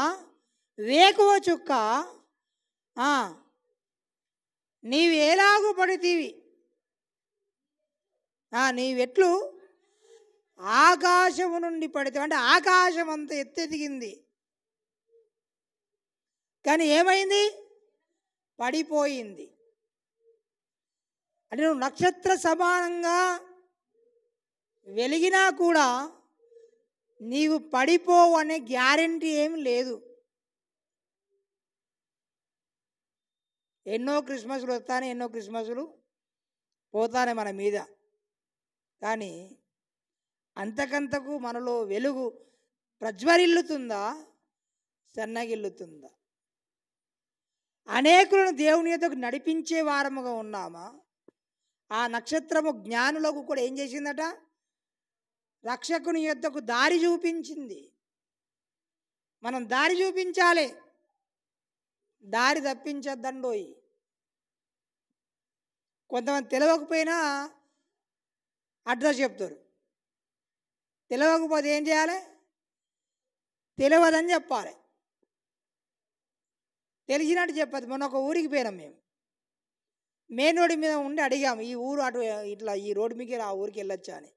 వేకువ చుక్క, నీవు ఎలాగూ పడితీవి, నీవెట్లు ఆకాశము నుండి పడితే, అంటే ఆకాశం అంత ఎత్తెదిగింది కానీ ఏమైంది? పడిపోయింది. అంటే నువ్వు నక్షత్ర సమానంగా వెలిగినా కూడా నీవు పడిపోవు అనే గ్యారెంటీ ఏమి లేదు. ఎన్నో క్రిస్మస్లు వస్తానే, ఎన్నో క్రిస్మస్లు పోతానే మన మీద, కానీ అంతకంతకు మనలో వెలుగు ప్రజ్వరిల్లుతుందా, సన్నగిల్లుతుందా? అనేకులను దేవుని యొద్దకు నడిపించే వారముగా ఉన్నామా? ఆ నక్షత్రము జ్ఞానులకు కూడా ఏం చేసిందట? రక్షకుని యొద్దకు దారి చూపించింది. మనం దారి చూపించాలి, దారి తప్పించద్దండోయి. కొంతమంది తెలియకపోయినా అడ్రస్ చెప్తారు, తెలియకపోతే ఏం చేయాలి? తెలియదని చెప్పాలి, తెలిసినట్టు చెప్పదు. మొన్న ఒక ఊరికి పోయినాం మేము, మెయిన్ రోడ్డు మీద ఉండి అడిగాము, ఈ ఊరు అటు ఇట్లా ఈ రోడ్డు మీకు ఆ ఊరికి వెళ్ళొచ్చా అని.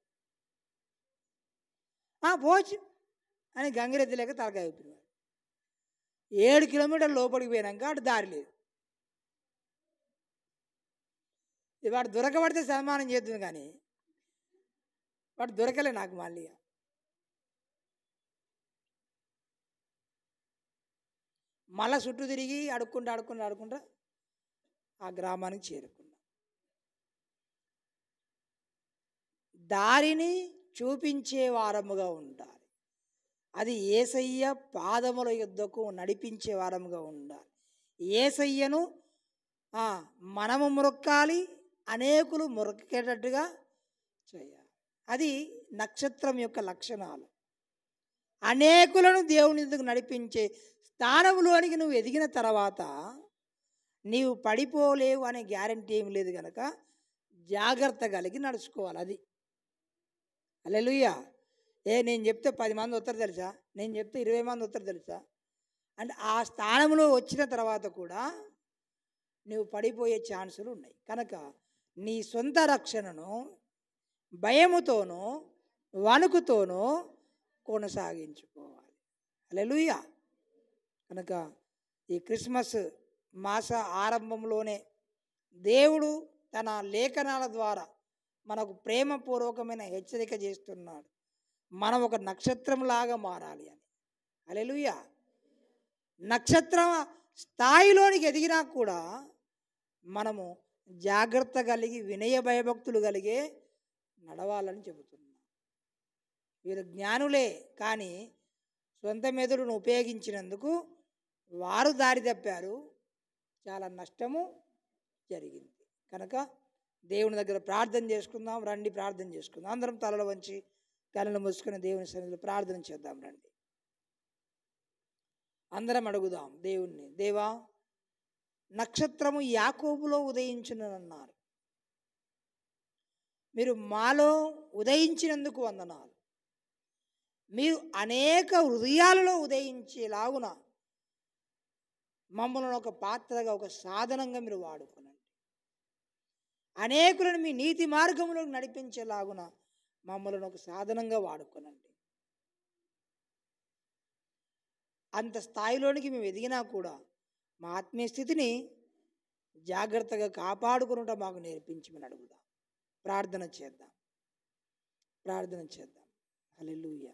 పోవచ్చు అని గంగిరెద్దు లేక తలకాయ ఊపినారు. 7 కిలోమీటర్ల లోపలికి పోయినాక అటు దారి లేదు. వాడు దొరకబడితే సన్మానం చేస్తుంది, కానీ వాడు దొరకలే నాకు. మళ్ళీ మళ్ళా చుట్టూ తిరిగి అడుక్కుంటా ఆ గ్రామానికి చేరుకున్నా. దారిని చూపించే వారముగా ఉండాలి. అది యేసయ్య పాదముల యొద్దకు నడిపించే వారముగా ఉండాలి. యేసయ్యను మనము మొరకాలి, అనేకులు మొరకేటట్టుగా చేయాలి. అది నక్షత్రం యొక్క లక్షణాలు. అనేకులను దేవుని యొద్దకు నడిపించే స్థానంలోనికి నువ్వు ఎదిగిన తర్వాత నీవు పడిపోలేవు అనే గ్యారెంటీ ఏమి లేదు కనుక జాగ్రత్త కలిగి నడుచుకోవాలి. అది హల్లెలూయా. నేను చెప్తే 10 మంది వస్తారు తెలుసా, నేను చెప్తే 20 మంది వస్తారు తెలుసా అంటే ఆ స్థానంలో వచ్చిన తర్వాత కూడా నువ్వు పడిపోయే ఛాన్సులు ఉన్నాయి. కనుక నీ సొంత రక్షణను భయముతోనూ వణుకుతోనూ కొనసాగించుకోవాలి. హల్లెలూయా. కనుక ఈ క్రిస్మస్ మాస ఆరంభంలోనే దేవుడు తన లేఖనాల ద్వారా మనకు ప్రేమపూర్వకమైన హెచ్చరిక చేస్తున్నాడు, మనం ఒక నక్షత్రంలాగా మారాలి అని. హల్లెలూయా. నక్షత్రం స్థాయిలోనికి ఎదిగినా కూడా మనము జాగ్రత్త కలిగి వినయ భయభక్తులు కలిగే నడవాలని చెబుతున్నాం. వీరు జ్ఞానులే, కానీ సొంత మెదడును ఉపయోగించినందుకు వారు దారి తప్పారు, చాలా నష్టము జరిగింది. కనుక దేవుని దగ్గర ప్రార్థన చేసుకుందాం. రండి, ప్రార్థన చేసుకుందాం. అందరం తలలు వంచి కళ్ళను మూసుకొని దేవుని సన్నిధిలో ప్రార్థన చేద్దాం. రండి, అందరం అడుగుదాం దేవుణ్ణి. దేవా, నక్షత్రము యాకోబులో ఉదయించునన్నారు, మీరు మాలో ఉదయించినందుకు వందనాలు. మీరు అనేక హృదయాలలో ఉదయించేలాగున మమ్మల్ని ఒక పాత్రగా, ఒక సాధనంగా మీరు వాడుకునండి. అనేకులను మీ నీతి మార్గంలో నడిపించేలాగున మమ్మల్ని ఒక సాధనంగా వాడుకునండి. అంత స్థాయిలోనికి మేము ఎదిగినా కూడా మా ఆత్మీయ స్థితిని జాగ్రత్తగా కాపాడుకునుట మాకు నేర్పించమని అడుగుదాం. ప్రార్థన చేద్దాం. హల్లెలూయా.